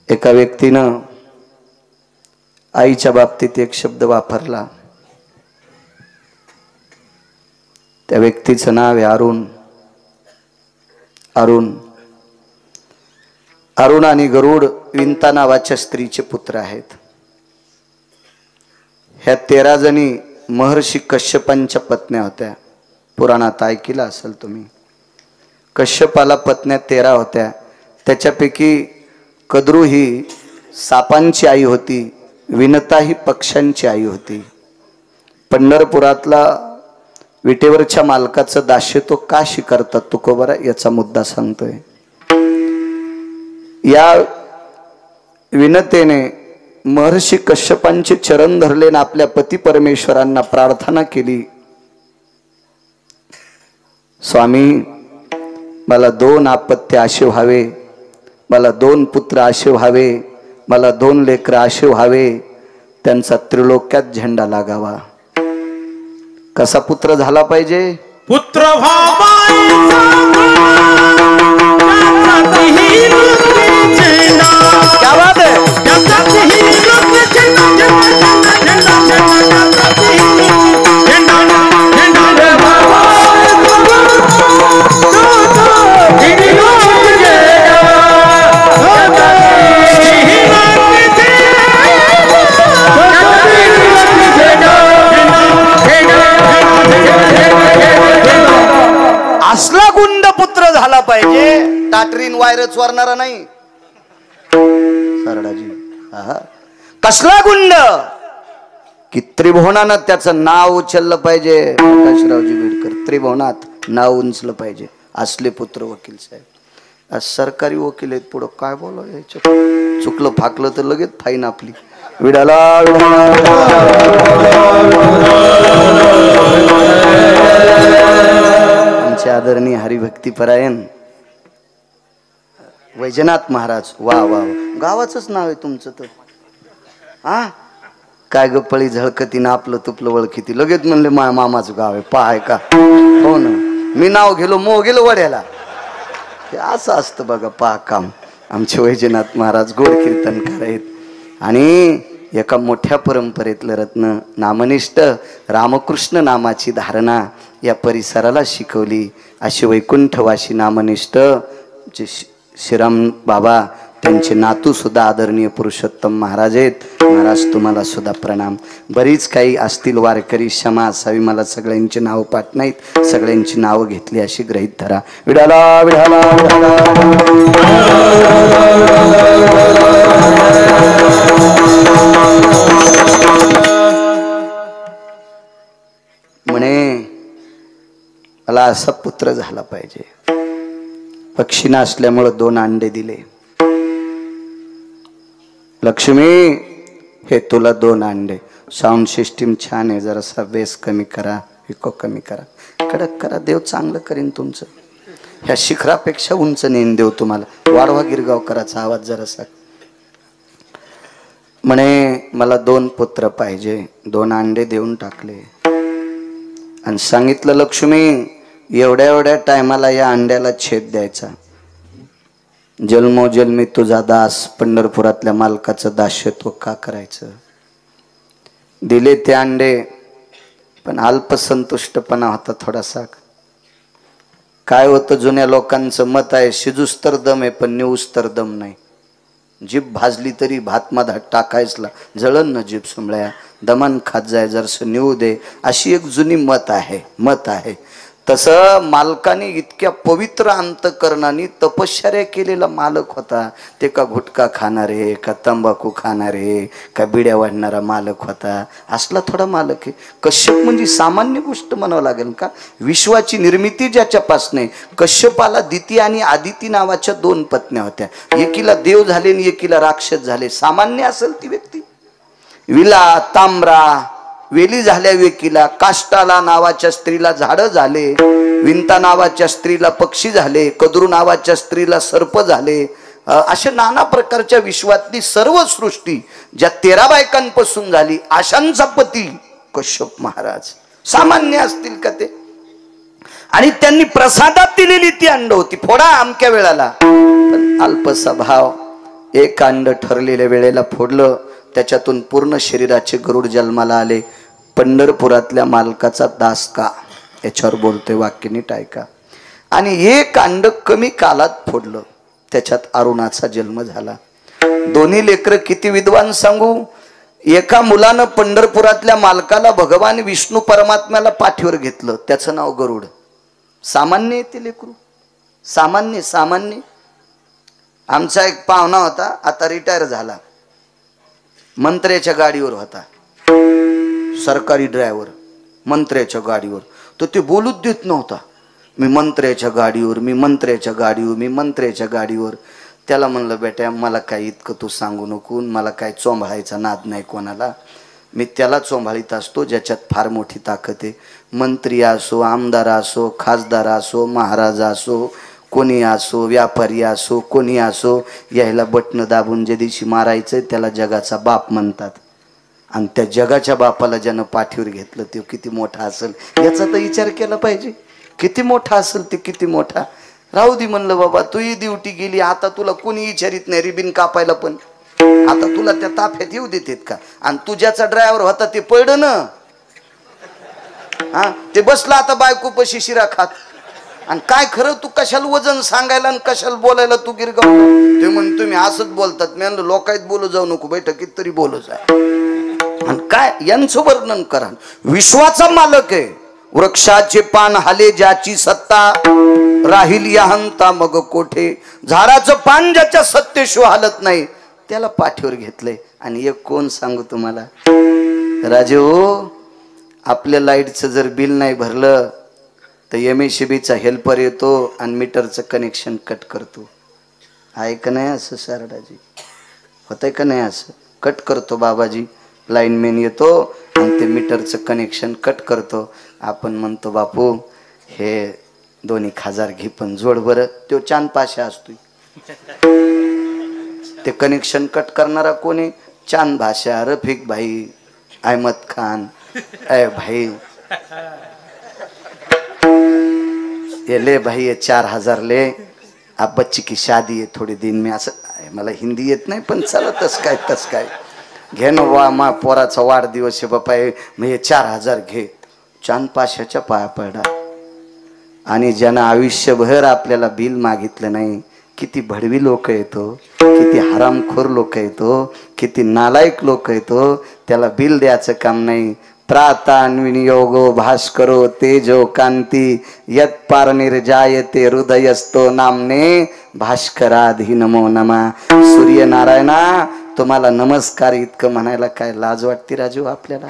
एका व्यक्तीनं आईच्या बाबतीत एक शब्द वापरला. त्या व्यक्तीचं नाव आहे अरुण. अरुण अरुण आणि गरुड विंता नावाच्या स्त्रीचे पुत्र आहेत. ह्या 13 जणी महर्षी कश्यपांच्या पत्न्या होत्या. पुराणात ऐकलं असेल तुम्ही. कश्यपाला पत्न्या 13 होत्या. त्याच्यापैकी कद्रू ही सापांची आई होती. विनता ही पक्ष्यांची आई होती. पंढरपुरातला विटेवरच्या मालकाचं दास्य तो का शिकारतात तुकोबरा याचा मुद्दा सांगतोय. या विनतेने महर्षी कश्यपांचे चरण धरले आणि आपल्या पती परमेश्वरांना प्रार्थना केली, स्वामी मला 2 अपत्य असे व्हावे, मला 2 पुत्र असे व्हावे, मला 2 लेकरं असे व्हावे, त्यांचा त्रिलोक्यात झेंडा लागावा. कसा पुत्र झाला पाहिजे? पुत्र क्या बात है? असला गुंड पुत्र झाला पाहिजे. टाटरीन वायरच वरणारा नाही. सरडाजी कसला गुंड की त्रिभुवनानं त्याचं नाव उचललं पाहिजे. प्रकाशरावजी बेडकर त्रिभुवनात नाव उंचलं पाहिजे. असले पुत्र वकील साहेब. आज सरकारी वकील आहेत, पुढं काय बोलावं. चुकलं फाकलं तर लगेच फाईन आपली. विडाला आमचे आदरणीय हरिभक्तीपरायण वैजनाथ महाराज. वा वा, गावाचंच नाव आहे तुमचं तर. हा काय गप्पळी झळकती ना आपलं तुपलं वळखीती. लगेच म्हणले माझ्या मामाचं गाव आहे पाहाय का. हो ना, मी नाव गेलो गेलो वड्याला. हे असं असतं बघा पहा काम. आमचे वैजनाथ महाराज गोड कीर्तनकार आहेत आणि एका मोठ्या परंपरेतलं रत्न. नामनिष्ठ रामकृष्ण नामाची धारणा या परिसराला शिकवली. असे वैकुंठवासी नामनिष्ठ जे श्रीराम बाबा, त्यांचे नातू सुद्धा आदरणीय पुरुषोत्तम महाराज आहेत. महाराज तुम्हाला सुद्धा प्रणाम. बरीच काही असतील वारकरी, क्षमा असावी. मला सगळ्यांची नाव पाठ नाहीत, सगळ्यांची नावं घेतली अशी गृहीत धरा. विडाला विडाला म्हणे मला असा पुत्र झाला पाहिजे. पक्षी असल्यामुळे 2 अंडे दिले. लक्ष्मी हे तुला 2 अंडे. साऊंड सिस्टीम छान आहे, जरासा बेस कमी करा, इको कमी करा, कडक करा. देव चांगलं करीन तुमचं. ह्या शिखरापेक्षा उंच नेन देव तुम्हाला. वाढवा गिरगावकराचा आवाज जरासा. म्हणे मला 2 पुत्र पाहिजे. 2 अंडे देऊन टाकले आणि सांगितलं, लक्ष्मी एवढ्या टायमाला या अंड्याला छेद द्यायचा. जन्मोजन्मी तुझा दास, पंढरपुरातल्या मालकाचं दास्यत्व का करायचं. दिले ते अंडे, पण अल्पसंतुष्टपणा होता थोडासा. काय होतं, जुन्या लोकांचं मत आहे, शिजूस तर दम आहे पण निऊस तर दम नाही. जीभ भाजली तरी भातमध्ये टाकायचला, जळण न जीभ सुंबळ्या, दमान खात जाय, जरसं निवू दे, अशी एक जुनी मत आहे. तसं मालकाने इतक्या पवित्र अंतकरणाने तपश्चर्या केलेला मालक होता. ते का गुटखा खाणारे, का तंबाखू खाणारे, का बिड्या वाढणारा मालक होता. असला थोडा मालक आहे. कश्यप म्हणजे सामान्य गोष्ट म्हणावं लागेल का. विश्वाची निर्मिती ज्याच्यापासने. कश्यपाला दिती आणि आदिती नावाच्या 2 पत्न्या होत्या. एकीला देव झाले आणि एकीला राक्षस झाले. सामान्य असेल ती व्यक्ती. विला तांबरा वेली झाल्या वेकीला. काष्टाला नावाच्या स्त्रीला झाडं झाले. विंता नावाच्या स्त्रीला पक्षी झाले. कद्रू नावाच्या स्त्रीला सर्प झाले. अशा नाना प्रकारच्या विश्वातली सर्व सृष्टी ज्या 13 बायकांपासून झाली. आशांचा पती कश्यप महाराज. सामान्य असतील का ते. आणि त्यांनी प्रसादात दिलेली ती अंड होती. फोडा अमक्या वेळाला. पण अल्पसा भाव. एक कांड ठरलेल्या वेळेला फोडलं, त्याच्यातून पूर्ण शरीराचे गरुड जन्माला आले. पंढरपुरातल्या मालकाचा दास का, याच्यावर बोलतोय वाक्य नीट ऐका. आणि एक कांड कमी कालात फोडलं, त्याच्यात अरुणाचा जन्म झाला. दोन्ही लेकर किती विद्वान सांगू. एका मुलानं पंढरपुरातल्या मालकाला भगवान विष्णू परमात्म्याला पाठीवर घेतलं, त्याचं नाव गरुड. सामान्य येते लेकरू, सामान्य सामान्य. आमचा एक पाहुणा होता, आता रिटायर झाला, मंत्र्याच्या गाडीवर होता, सरकारी ड्रायव्हर, मंत्र्याच्या गाडीवर. तो ते बोलूच देत नव्हता, मी मंत्र्याच्या गाडीवर, मी मंत्र्याच्या गाडीवर, मी मंत्र्याच्या गाडीवर. त्याला म्हणलं बेटा मला काय इतकं तू सांगू नको, मला काय चोंभाळायचा नाद नाही कोणाला. मी त्याला चोंभाळीत असतो ज्याच्यात फार मोठी ताकद आहे. मंत्री असो, आमदार असो, खासदार असो, महाराज असो, कोणी असो, व्यापारी असो, कोणी असो, यायला बटणं दाबून ज्या दिवशी मारायचं त्याला जगाचा बाप म्हणतात. आणि त्या जगाच्या बापाला ज्यानं पाठीवर घेतलं ते किती मोठा असेल याचा तर विचार केला पाहिजे. किती मोठा असेल ते, किती मोठा. राहू दे म्हणलं बाबा, तुही ड्युटी गेली, आता तुला कोणी विचारित नाही रिबीन कापायला, पण आता तुला त्या ताफ्यात येऊ देतात का. आणि तू ज्याचा ड्रायव्हर होता ते पडलं ना, हा ते बसला आता बायको पशी शिरा खात. आणि काय खरं तू कशाला वजन सांगायला आणि कशाला बोलायला तू गिरगाव. ते म्हण तुम्ही असंच बोलतात. मी म्हणलं लोकायत बोलू जाऊ नको, बैठकीत तरी बोलू जाय. आणि काय यांचं वर्णन करा. विश्वाचा मालक आहे. वृक्षाचे पान हाले ज्याची सत्ता, राहील याहंता मग कोठे. झाडाचं पान ज्याच्या सत्तेशिवाय हालत नाही त्याला पाठीवर घेतलंय. आणि एक कोण सांगू तुम्हाला राजे हो, आपल्या लाईटचं जर बिल नाही भरलं तर MSCBचा हेल्पर येतो आणि मीटरचं कनेक्शन कट करतो. आहे का नाही असं शारदाजी, होतंय का नाही असं. कट करतो बाबाजी, लाईनमॅन येतो आणि ते मीटरचं कनेक्शन कट करतो. आपण म्हणतो बापू हे 2,000 घे पण जोड बरं. तो चांद पाशा असतोय. ते कनेक्शन कट करणारा कोणी, चांद भाषा, रफिक भाई, अहमद खान. अय भाई ये ले भाई ये 4,000 ले, आप बच्ची की शादी है थोड़े दिन में. असं मला हिंदी येत नाही पण चला तस काय घे ना वा, मा पोराचा वाढदिवस आहे बापा, मग हे 4,000 घे. चांद पाशाच्या पाया पडा. आणि ज्यानं आयुष्यभर आपल्याला बिल मागितलं नाही, किती भडवी लोक येतो, किती हरामखोर लोक येतो, किती नालायक लोक येतो, त्याला बिल द्यायचं काम नाही. प्रातान्विनियोगो भास्करो तेजो कांती यत पार निर्जायते हृदयस्तो नामने भास्कराधी नमो नमा. सूर्यनारायणा तुम्हाला नमस्कार इतकं म्हणायला काय लाज वाटते राजू आपल्याला.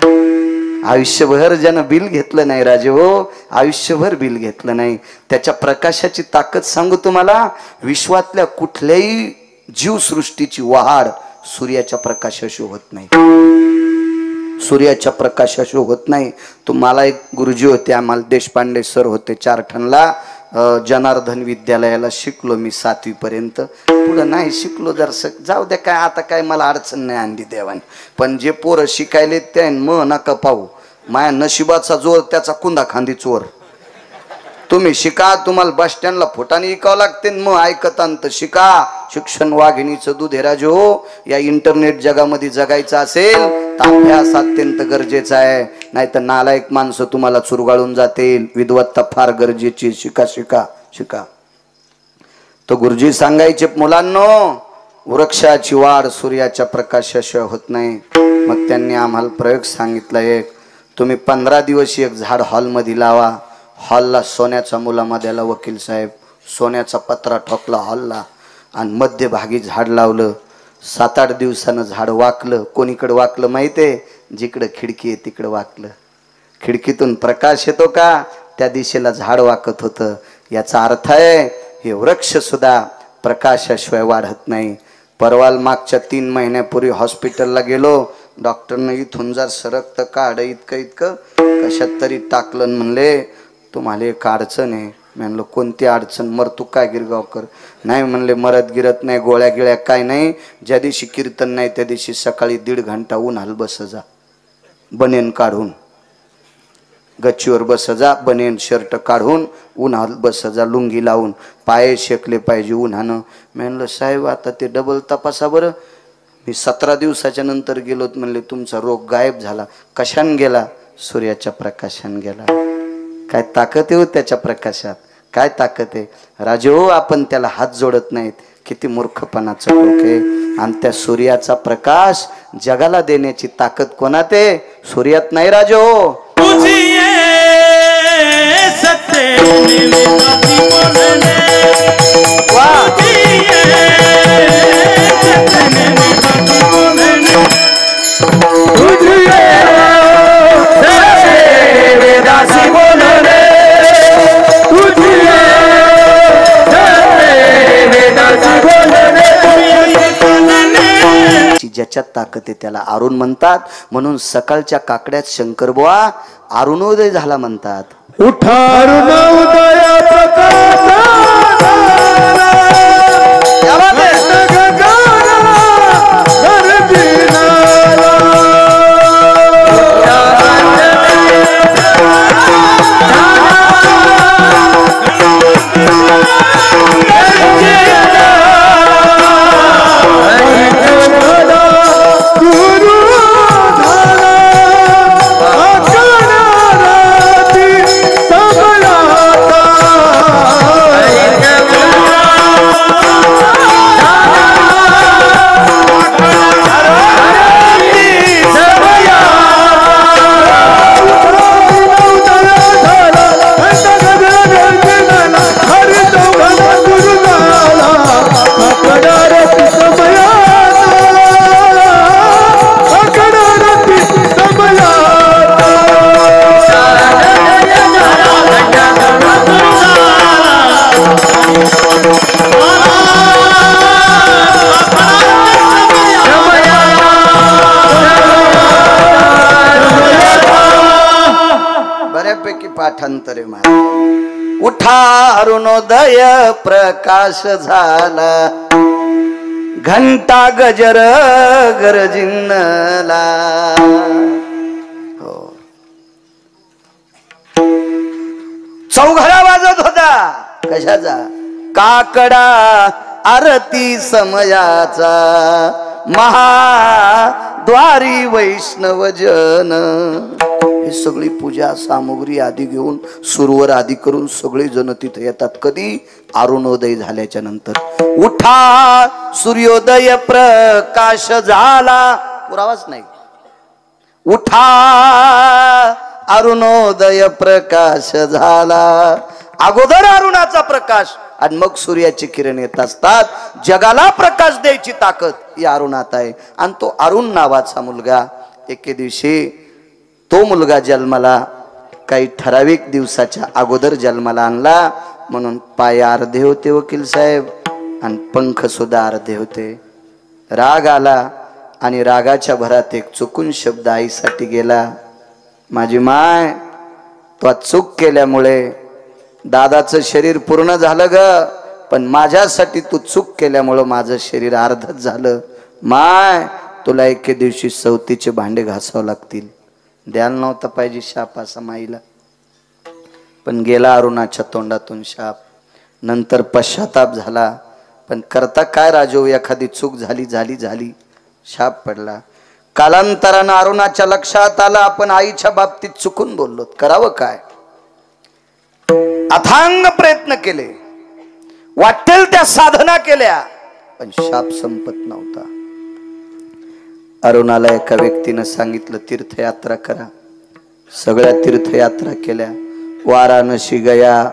आयुष्यभर ज्यानं बिल घेतलं नाही राजे हो, आयुष्यभर बिल घेतलं नाही, त्याच्या प्रकाशाची ताकद सांगू तुम्हाला. विश्वातल्या कुठल्याही जीवसृष्टीची वाढ सूर्याच्या प्रकाशाशिवाय होत नाही, सूर्याच्या प्रकाशाशिवाय होत नाही. तुम्हाला एक गुरुजी होते, आम्हाला देशपांडे सर होते, 4 ठणला जनार्दन विद्यालयाला शिकलो मी 7वी पर्यंत. पुढं नाही शिकलो, जर जाऊ द्या काय आता काय मला अडचण नाही आणली देवाने. पण जे पोरं शिकायले ते नका पाहू, माया नशिबाचा जोर त्याचा कुंदा खांदी चोर. तुम्ही शिका, तुम्हाला बस स्टँडला फुटाने इकावं लागते, मग ऐकतांत शिका. शिक्षण वाघिणीचं दूध हे राजे हो. या इंटरनेट जगामध्ये जगायचं असेल तर अभ्यास अत्यंत गरजेचा आहे, नाही तर नालायक माणसं तुम्हाला चुरगाळून जातील. विद्वत्ता फार गरजेची. शिका शिका शिका. तो गुरुजी सांगायचे मुलांनो, वृक्षाची वाढ सूर्याच्या प्रकाशाशिवाय होत नाही. मग त्यांनी आम्हाला प्रयोग सांगितला एक, तुम्ही 15 दिवस एक झाड हॉलमध्ये लावा. हॉलला सोन्याचा मुलामा द्याला वकील साहेब, सोन्याचा पत्रा ठोकला हॉलला आणि मध्यभागी झाड लावलं. 7-8 दिवसानं झाड वाकलं. कोणीकडे वाकलं माहितीये, जिकडं खिडकी आहे तिकडं वाकलं. खिडकीतून प्रकाश येतो का त्या दिशेला झाड वाकत होतं. याचा अर्थ आहे हे वृक्ष सुद्धा प्रकाशाशिवाय वाढत नाही. परवाल मागच्या 3 महिन्यापूर्वी हॉस्पिटलला गेलो, डॉक्टरनं इथून जर सरकत काढ इतकं कशात तरी टाकलं. म्हणले तुम्हाला एक अडचण आहे. म्हणलं कोणती अडचण, मरतू काय गिरगावकर. नाही म्हणले मरत गिरत नाही, गोळ्या गिळ्या काय नाही. ज्या दिवशी कीर्तन नाही त्या दिवशी सकाळी 1.5 घंटा उन्हाल बस जा, बनेन काढून. गच्चीवर बस जा, बनेन शर्ट काढून उन्हात बस जा, लुंगी लावून, पाय शेकले पाहिजे उन्हानं. मी म्हणलं साहेब आता ते डबल तपासा बरं. मी 17 दिवसाच्या नंतर गेलो म्हणले तुमचा रोग गायब झाला. कशाने गेला? सूर्याच्या प्रकाशाने गेला. काय ताकद आहे त्याच्या प्रकाशात, काय ताकद आहे राजो. आपण त्याला हात जोडत नाहीत, किती मूर्खपणाचं डोकं आहे. आणि त्या सूर्याचा प्रकाश जगाला देण्याची ताकद कोणात आहे? सूर्यात नाही राजो. ज्याच्यात ताकद आहे त्याला अरुण म्हणतात. म्हणून सकाळच्या काकड्यात शंकरबुवा अरुणोदय झाला म्हणतात. उठा अरुणोदय प्रकाश पाठांतरे मार. उठा अरुणोदय प्रकाश झाला, घंटा गजर गरजिनला. हो चौघडा वाजत होता. कशाचा? काकडा आरती समयाचा, महाद्वारी वैष्णव जन. हे सगळी पूजा सामुग्री आदी घेऊन सुरवर आदी करून सगळे जण तिथे येतात. कधी? अरुणोदय झाल्याच्या नंतर. उठा सूर्योदय प्रकाश झाला, पुरावाच नाही. उठा अरुणोदय प्रकाश झाला. अगोदर अरुणाचा प्रकाश आणि मग सूर्याची किरण येत असतात. जगाला प्रकाश द्यायची ताकद या अरुणात आहे. आणि तो अरुण नावाचा मुलगा एके दिवशी तो मुलगा जन्माला काही ठराविक दिवसाच्या अगोदर जन्माला आणला. म्हणून पाय अर्धे होते वकील साहेब आणि पंख सुद्धा अर्धे होते. राग आला आणि रागाच्या भरात एक चुकून शब्द आईसाठी गेला. माझी माय, तो चूक केल्यामुळे दादाचं शरीर पूर्ण झालं ग, पण माझ्यासाठी तू चूक केल्यामुळं माझं शरीर अर्धच झालं. माय, तुला एके दिवशी सवतीचे भांडे घासावं लागतील. द्यायला नव्हता पाहिजे शाप असा माईला, पण गेला अरुणाच्या तोंडातून शाप. नंतर पश्चाताप झाला. पण करता काय राजो, एखादी चूक झाली शाप पडला. कालांतरानं अरुणाच्या लक्षात आलं आपण आईच्या बाबतीत चुकून बोललो, करावं काय. अथांग प्रयत्न केले, वाटेल त्या साधना केल्या, पण शाप संपत नव्हता. अरुणाला एका व्यक्तीनं सांगितलं तीर्थयात्रा करा. सगळ्या तीर्थयात्रा केल्या. वाराणसी गया,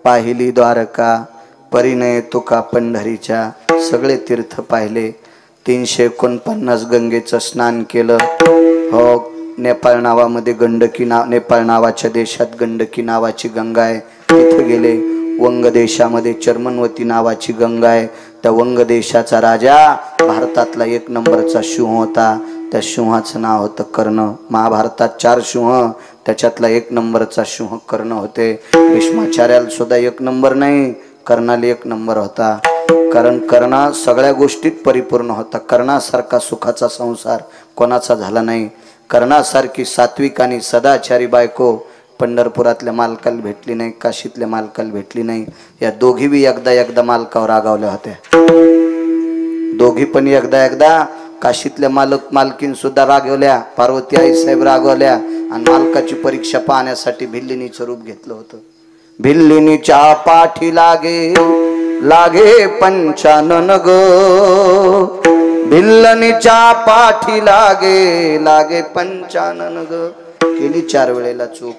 पाहिली द्वारका, परिणय तुका पंढरीच्या, सगळे तीर्थ पाहिले. 349 गंगेचं स्नान केलं. हो, नेपाळ नावामध्ये नेपाळ नावाच्या देशात गंडकी नावाची गंगा आहे, तिथे गेले. वंग देशामध्ये चर्मनवती नावाची गंगा आहे. त्या वंग देशाचा राजा भारतातला 1 नंबरचा सिंह होता. त्या सिंहाचं नाव होतं कर्ण. महाभारतात 4 सिंह, त्याच्यातला 1 नंबरचा सिंह कर्ण होते. भीष्माचार्याला सुद्धा 1 नंबर नाही, कर्णाला 1 नंबर होता. कारण कर्ण सगळ्या गोष्टीत परिपूर्ण होता. कर्णासारखा सुखाचा संसार कोणाचा झाला नाही. कर्णासारखी सात्विक आणि सदाचारी बायको पंढरपुरातल्या मालकाला भेटली नाही, काशीतल्या मालकाला भेटली नाही. या दोघी बी एकदा मालकावर रागावल्या होत्या. दोघी पण एकदा काशीतल्या मालकीन सुद्धा रागवल्या, पार्वती आई साहेब रागवल्या आणि मालकाची परीक्षा पाहण्यासाठी भिल्लिनीचं रूप घेतलं होतं. भिल्लिनीच्या पाठी लागे पंचानन ग, भिल्लनीच्या पाठी लागे पंचानन ग. केली 4 वेळेला चूक.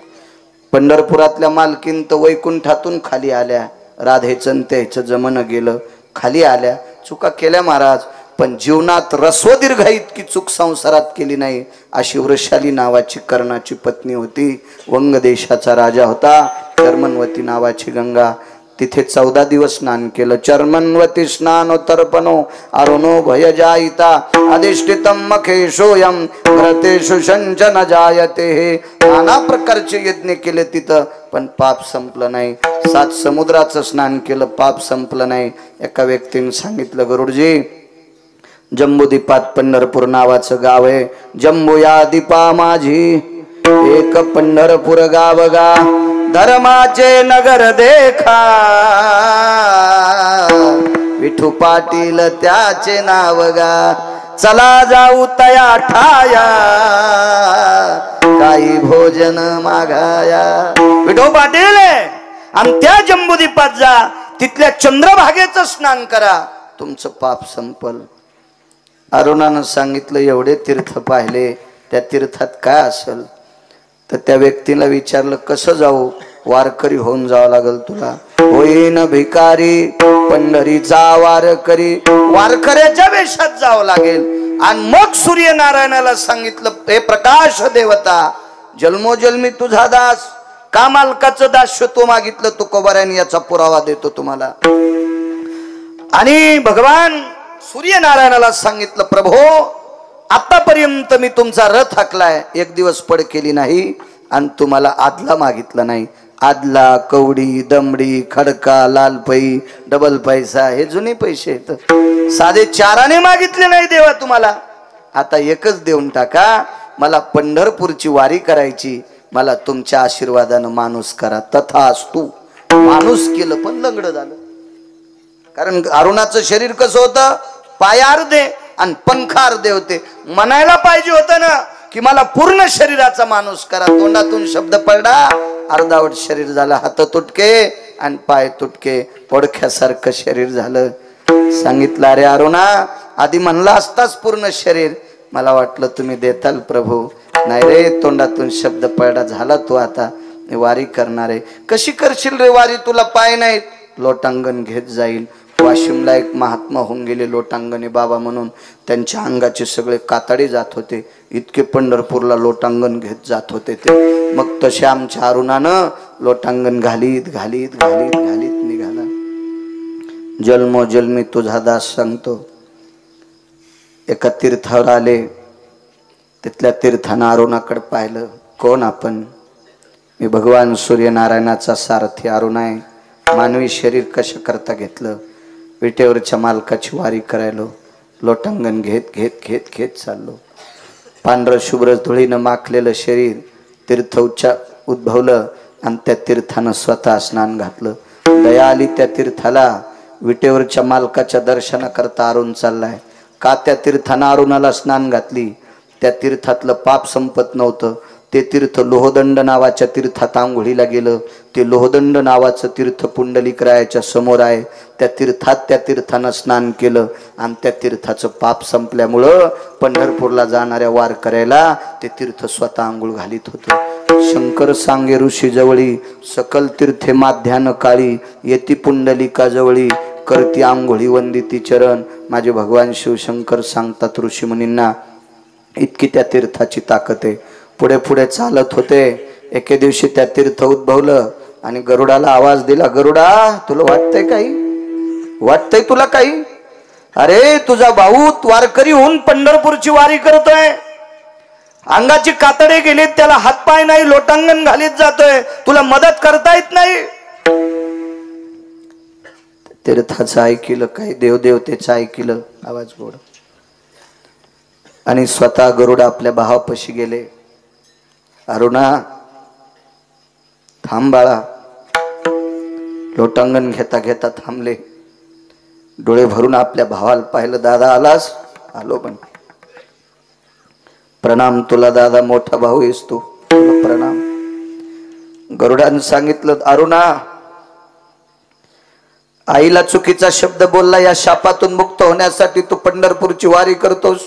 पंढरपुरातल्या मालकीन तर वैकुंठातून खाली आल्या, राधेचं त्याचं जमणं गेलं, खाली आल्या, चुका केल्या महाराज, पण जीवनात रस्वदीर्घ इतकी चूक संसारात केली नाही. अशी वृषाली नावाची कर्णाची पत्नी होती. वंग देशाचा राजा होता. चर्मनवती नावाची गंगा, तिथे 14 दिवस स्नान केलं. चर्मनवती स्नानो तर्पणो अरुणो भयजायिता अधिष्ठितम मखेशोयम व्रतेषु संचन जायते. नाना प्रकारचे यज्ञ केले तिथं, पण पाप संपलं नाही. 7 समुद्राचं स्नान केलं, पाप संपलं नाही. एका व्यक्तीने सांगितलं, गुरुजी जम्बूद्वीपात पंढरपूर नावाचं गाव आहे. जम्बू या दीपा माझी एक पंढरपूर गाव गा, धर्माचे नगर देखा, विठू पाटील त्याचे नाव गा. चला जाऊ तया ठाया, काही भोजन मागाया. विठू पाटील आणि त्या जम्बूद्वीपात जा, तिथल्या चंद्रभागेचं स्नान करा, तुमचं पाप संपल. अरुणानं सांगितलं, एवढे तीर्थ पाहिले, त्या तीर्थात काय असेल? तर त्या व्यक्तीला विचारलं, कसं जाऊ? वारकरी होऊन जावं लागल तुला. होईन भिकारी पंढरीचा वारकरी, वारकऱ्याच्या वेशात जावं लागेल. आणि मग सूर्यनारायणाला सांगितलं, हे प्रकाश देवता, जन्मोजन्मी तुझा दास, का मालकाचं दास्यत्व मागितलं तुकोबाराने, याचा पुरावा देतो तुम्हाला. आणि भगवान सूर्यनारायणाला सांगितलं, प्रभो आतापर्यंत मी तुमचा रथ हाकलाय, एक दिवस पड केली नाही आणि तुम्हाला आदला मागितला नाही. आदला, कवडी, दमडी, खडका, लाल पै, डबल पैसा, हे जुने पैसे आहेत. साधे 4 मागितले नाही देवा तुम्हाला. आता एकच देऊन टाका, मला पंढरपूरची वारी करायची, मला तुमच्या आशीर्वादानं माणूस करा. तथास्तु. माणूस केलं, पण लंगड झालं. कारण अरुणाचं शरीर कसं होतं? पायार्धे आणि पंखार्धे होते. म्हणायला पाहिजे होतं ना की मला पूर्ण शरीराचा माणूस करा. तोंडातून शब्द पडला, अर्धावट शरीर झालं. हात तुटके आणि पाय तुटके, पोडख्यासारखं शरीर झालं. सांगितलं, अरे अरुणा, आधी म्हणला असताच पूर्ण शरीर, मला वाटलं तुम्ही देताल प्रभू. नाही रे, तोंडातून शब्द पडला, झाला तू आता वारी करणार आहे. कशी करशील रे वारी? तुला पाय नाहीत. लोटांगण घेत जाईल. वाशिमला एक महात्मा होऊन गेले लोटांगणे बाबा म्हणून, त्यांच्या अंगाचे सगळे कातडे जात होते, इतके पंढरपूरला लोटांगण घेत जात होते ते. मग तसे आमच्या अरुणानं लोटांगण घालीत निघाला. जन्मोजन्मी तुझा दास सांगतो. एका तीर्थावर आले, तिथल्या तीर्थानं अरुणाकडे पाहिलं. कोण आपण? मी भगवान सूर्यनारायणाचा सारथी अरुण आहे. मानवी शरीर कशा करता घेतलं? विटेवरच्या मालकाची वारी करायलो. लोटांगण घेत चाललो. पांढरं शुभ्र धुळीनं माखलेलं शरीर तीर्थ उद्भवलं आणि त्या तीर्थानं स्वतः स्नान घातलं. दया आली त्या तीर्थाला. विटेवरच्या मालकाच्या दर्शनाकरता अरुण चाललाय. का त्या तीर्थानं अरुणाला स्नान घातली? त्या तीर्थातलं पाप संपत नव्हतं. ते तीर्थ लोहदंड नावाच्या तीर्थात आंघोळीला गेलं. ते लोहदंड नावाचं तीर्थ पुंडलिकरायाच्या समोर आहे. त्या तीर्थानं स्नान केलं आणि त्या तीर्थाचं पाप संपल्यामुळं पंढरपूरला जाणाऱ्या वारकऱ्याला ते तीर्थ स्वतः आंघोळ घालीत होतं. शंकर सांगे ऋषी जवळी, सकल तीर्थे माध्यान काळी, येती पुंडलिका जवळी, करती आंघोळी वंदिती चरण. माझे भगवान शिवशंकर सांगतात ऋषीमुनींना, इतकी त्या तीर्थाची ताकद आहे. पुढे चालत होते. एके दिवशी त्या तीर्थ उद्भवलं आणि गरुडाला आवाज दिला, गरुडा तुला वाटतंय काही? वाटतंय तुला काही? अरे तुझा भाऊ वारकरी होऊन पंढरपूरची वारी करतोय, अंगाची कातडे गेलीत, त्याला हातपाय नाही, लोटांगण घालीत जातोय, तुला मदत करता येत नाही. तीर्थाचं ऐकिलं, काही देवदेवतेचं ऐकिलं, आवाज गोड, आणि स्वतः गरुड आपल्या भावापाशी गेले. अरुणा, थांब बाळा. लोटांगण घेता घेता थांबले. डोळे भरून आपल्या भावाला पाहिलं. दादा आलास? आलो. पण प्रणाम तुला दादा, मोठा भाऊ आहेस तू, तुला प्रणाम. गरुडानं सांगितलं, अरुणा, आईला चुकीचा शब्द बोलला, या शापातून मुक्त होण्यासाठी तू पंढरपूरची वारी करतोस.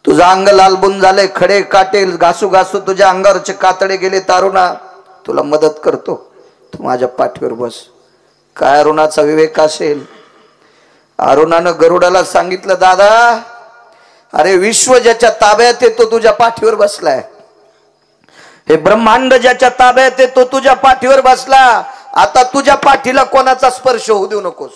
तुझं अंग लालबुन झालंय, खडे काटे घासू घासू तुझ्या अंगावरचे कातडे गेले. अरुणा, तुला मदत करतो, तू माझ्या पाठीवर बस. काय अरुणाचा विवेक असेल. अरुणानं गरुडाला सांगितलं, दादा, अरे विश्व ज्याच्या ताब्यात आहे तो तुझ्या पाठीवर बसलाय. हे ब्रह्मांड ज्याच्या ताब्यात आहे तो तुझ्या पाठीवर बसला. आता तुझ्या पाठीला कोणाचा स्पर्श होऊ देऊ नकोस.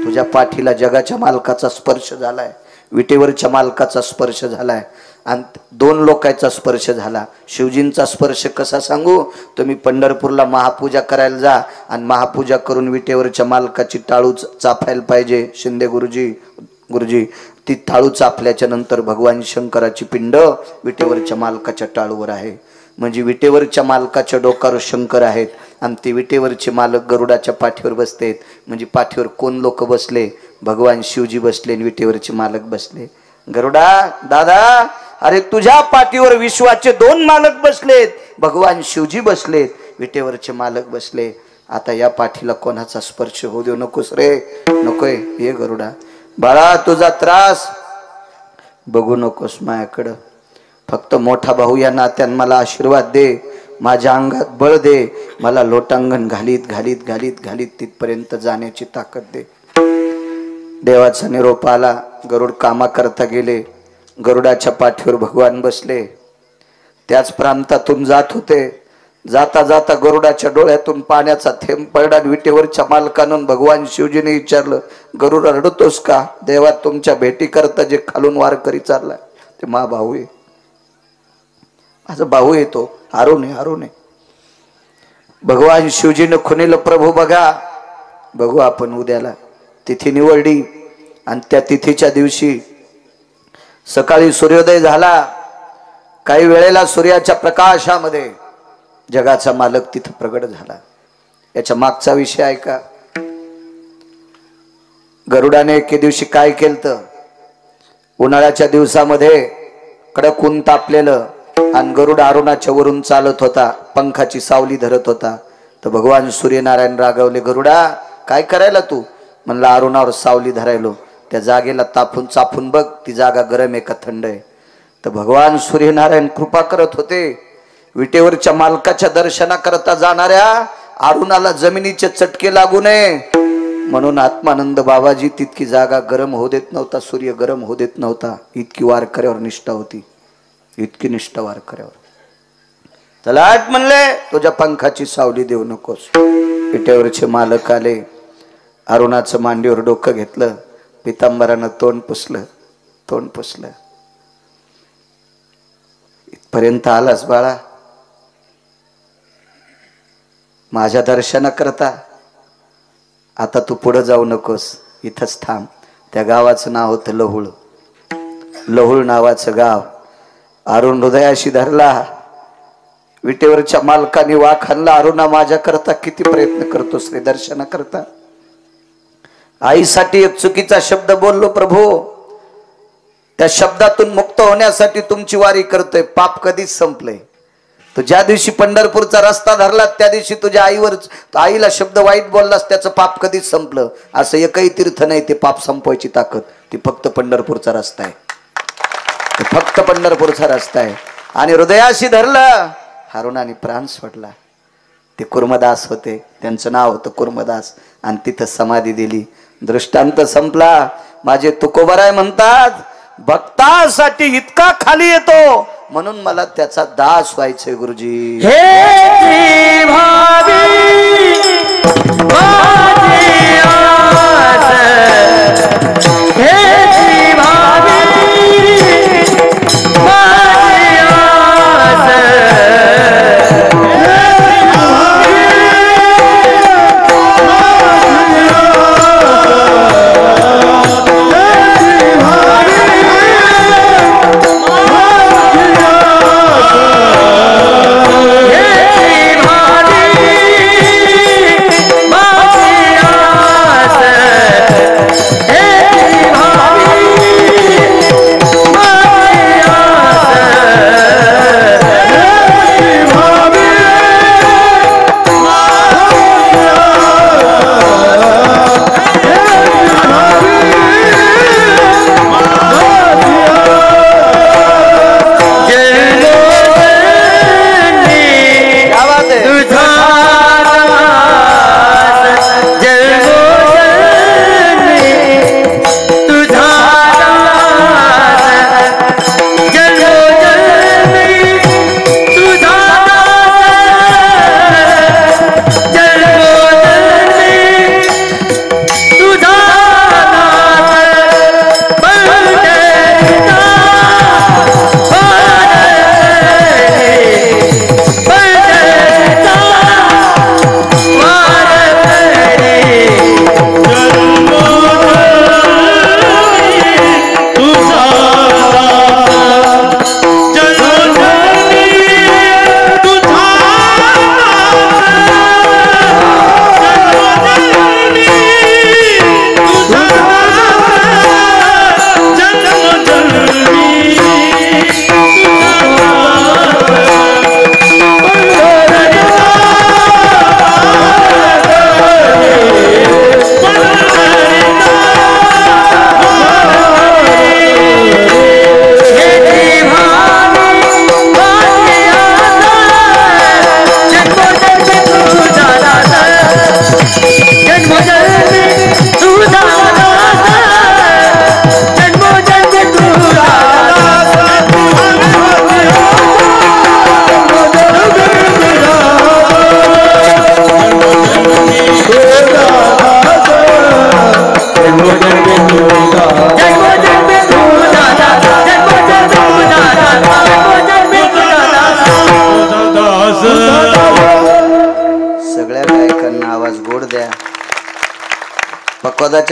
तुझ्या पाठीला जगाच्या मालकाचा स्पर्श झालाय, विटेवरच्या मालकाचा स्पर्श झालाय, आणि दोन लोकांचा स्पर्श झाला. शिवजींचा स्पर्श कसा सांगू. तुम्ही पंढरपूरला महापूजा करायला जा आणि महापूजा करून विटेवरच्या मालकाची टाळू चापायला पाहिजे. शिंदे गुरुजी ती टाळू चापल्याच्या नंतर भगवान शंकराची पिंड विटेवरच्या मालकाच्या टाळूवर आहे. म्हणजे विटेवरच्या मालकाच्या डोक्यावर शंकर आहेत आणि ते विटेवरचे मालक गरुडाच्या पाठीवर बसतेत. म्हणजे पाठीवर कोण लोक बसले? भगवान शिवजी बसले आणि विटेवरचे मालक बसले. गरुडा दादा, अरे तुझ्या पाठीवर विश्वाचे दोन मालक बसलेत, भगवान शिवजी बसलेत, विटेवरचे मालक बसले. आता या पाठीला कोणाचा स्पर्श होऊ देऊ नकोस रे. नकोय. ये गरुडा, बाळा तुझा त्रास बघू नकोस माझ्याकडं. फक्त मोठा भाऊ या नात्यानं मला आशीर्वाद दे, माझ्या अंगात बळ दे, मला लोटांगण घालीत घालीत घालीत घालीत तिथपर्यंत जाण्याची ताकद दे. देवाचा निरोप आला. गरुड कामा करता गेले. गरुडाच्या पाठीवर भगवान बसले. त्याच प्रांतातून जात होते. जाता जाता गरुडाच्या डोळ्यातून पाण्याचा थेंब पडला. विटेवरच्या मालकानं भगवान शिवजीने विचारलं, गरुड रडतोस का? देवा, तुमच्या भेटी करता जे खालून वारकरी चाललाय ते मा भाऊ आहे, माझा भाऊ येतो. अरुण आहे. भगवान शिवजीनं खुनेलं, प्रभू बघा, बघू आपण उद्याला. तिथी निवडली आणि त्या तिथीच्या दिवशी सकाळी सूर्योदय झाला. काही वेळेला सूर्याच्या प्रकाशामध्ये जगाचा मालक तिथं प्रगट झाला. याच्या मागचा विषय आहे का? गरुडाने एके दिवशी काय केलं? उन्हाळ्याच्या दिवसामध्ये कडक ऊन तापलेलं आणि गरुड अरुणाच्या वरून चालत होता, पंखाची सावली धरत होता. तर भगवान सूर्यनारायण रागवले, गरुडा काय करायला तू? म्हणला, अरुणावर सावली धरायलो. त्या जागेला तापून चापून बघ, ती जागा गरम आहे का थंड आहे. तर भगवान सूर्यनारायण कृपा करत होते. विटेवरच्या मालकाच्या दर्शनाकरता जाणाऱ्या अरुणाला जमिनीचे चटके लागू नये म्हणून आत्मानंद बाबाजी तितकी जागा गरम होऊ देत नव्हता, सूर्य गरम होऊ देत नव्हता. इतकी वारकऱ्यावर निष्ठा होती, इतकी निष्ठा वारकऱ्यावर. तलाट म्हणले, तुझ्या पंखाची सावली देऊ नकोस. विटेवरचे मालक आले. अरुणाचं मांडीवर डोकं घेतलं, पितांबरानं तोंड पुसलं. इथपर्यंत आलास बाळा, माझ्या दर्शनाकरता. आता तू पुढे जाऊ नकोस, इथंच थांब. त्या गावाचं नाव होतं लहुळ नावाचं गाव. अरुण हृदयाशी धरला. विटेवरच्या मालकाने वाख आणला, अरुणा माझ्याकरता किती प्रयत्न करतोस रे दर्शनाकरता. आईसाठी एक चुकीचा शब्द बोललो प्रभू, त्या शब्दातून मुक्त होण्यासाठी तुमची वारी करतोय. पाप कधीच संपलंय. तो ज्या दिवशी पंढरपूरचा रस्ता धरला त्या दिवशी तुझ्या आईला शब्द वाईट बोललास, त्याचं पाप कधीच संपलं. असं एकही तीर्थ नाही ते पाप संपवायची ताकद. ती फक्त पंढरपूरचा रस्ता आहे, फक्त पंढरपूरचा रस्ता आहे. आणि हृदयाशी धरलं. अरुणाने प्राण सोडला. ते कुर्मदास होते, त्यांचं नाव होतं कुर्मदास, आणि तिथं समाधी दिली. दृष्टांत संपला. माझे तुकोबराय म्हणतात, भक्तासाठी इतका खाली येतो म्हणून मला त्याचा दास व्हायचंय गुरुजी. हे भावी माझी आस, हे भावी माझी आस, हे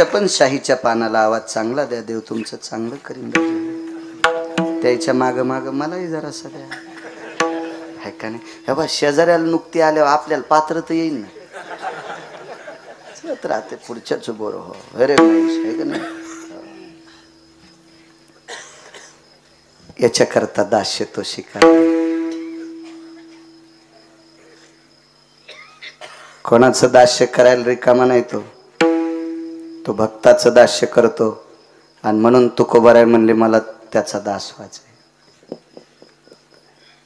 त्याच्या पण शाहीच्या पानाला आवाज चांगला द्या, देव तुमचं चांगलं करीन. त्याच्या माग माग मलाही जरा द्या, आहे का नाही? हे बा शेजाऱ्याला नुकती आल्यावर आपल्याला पात्र तर येईल ना, राहते पुढच्याच बोर हो. अरे महेश, आहे का नाही? याच्याकरता दास्य तो शिकाय. कोणाचं दास्य करायला रिकामा नाही तो, तो भक्ताचं दास्य करतो. आणि म्हणून तुकोबाराय म्हणले मला त्याचा दास व्हायचा.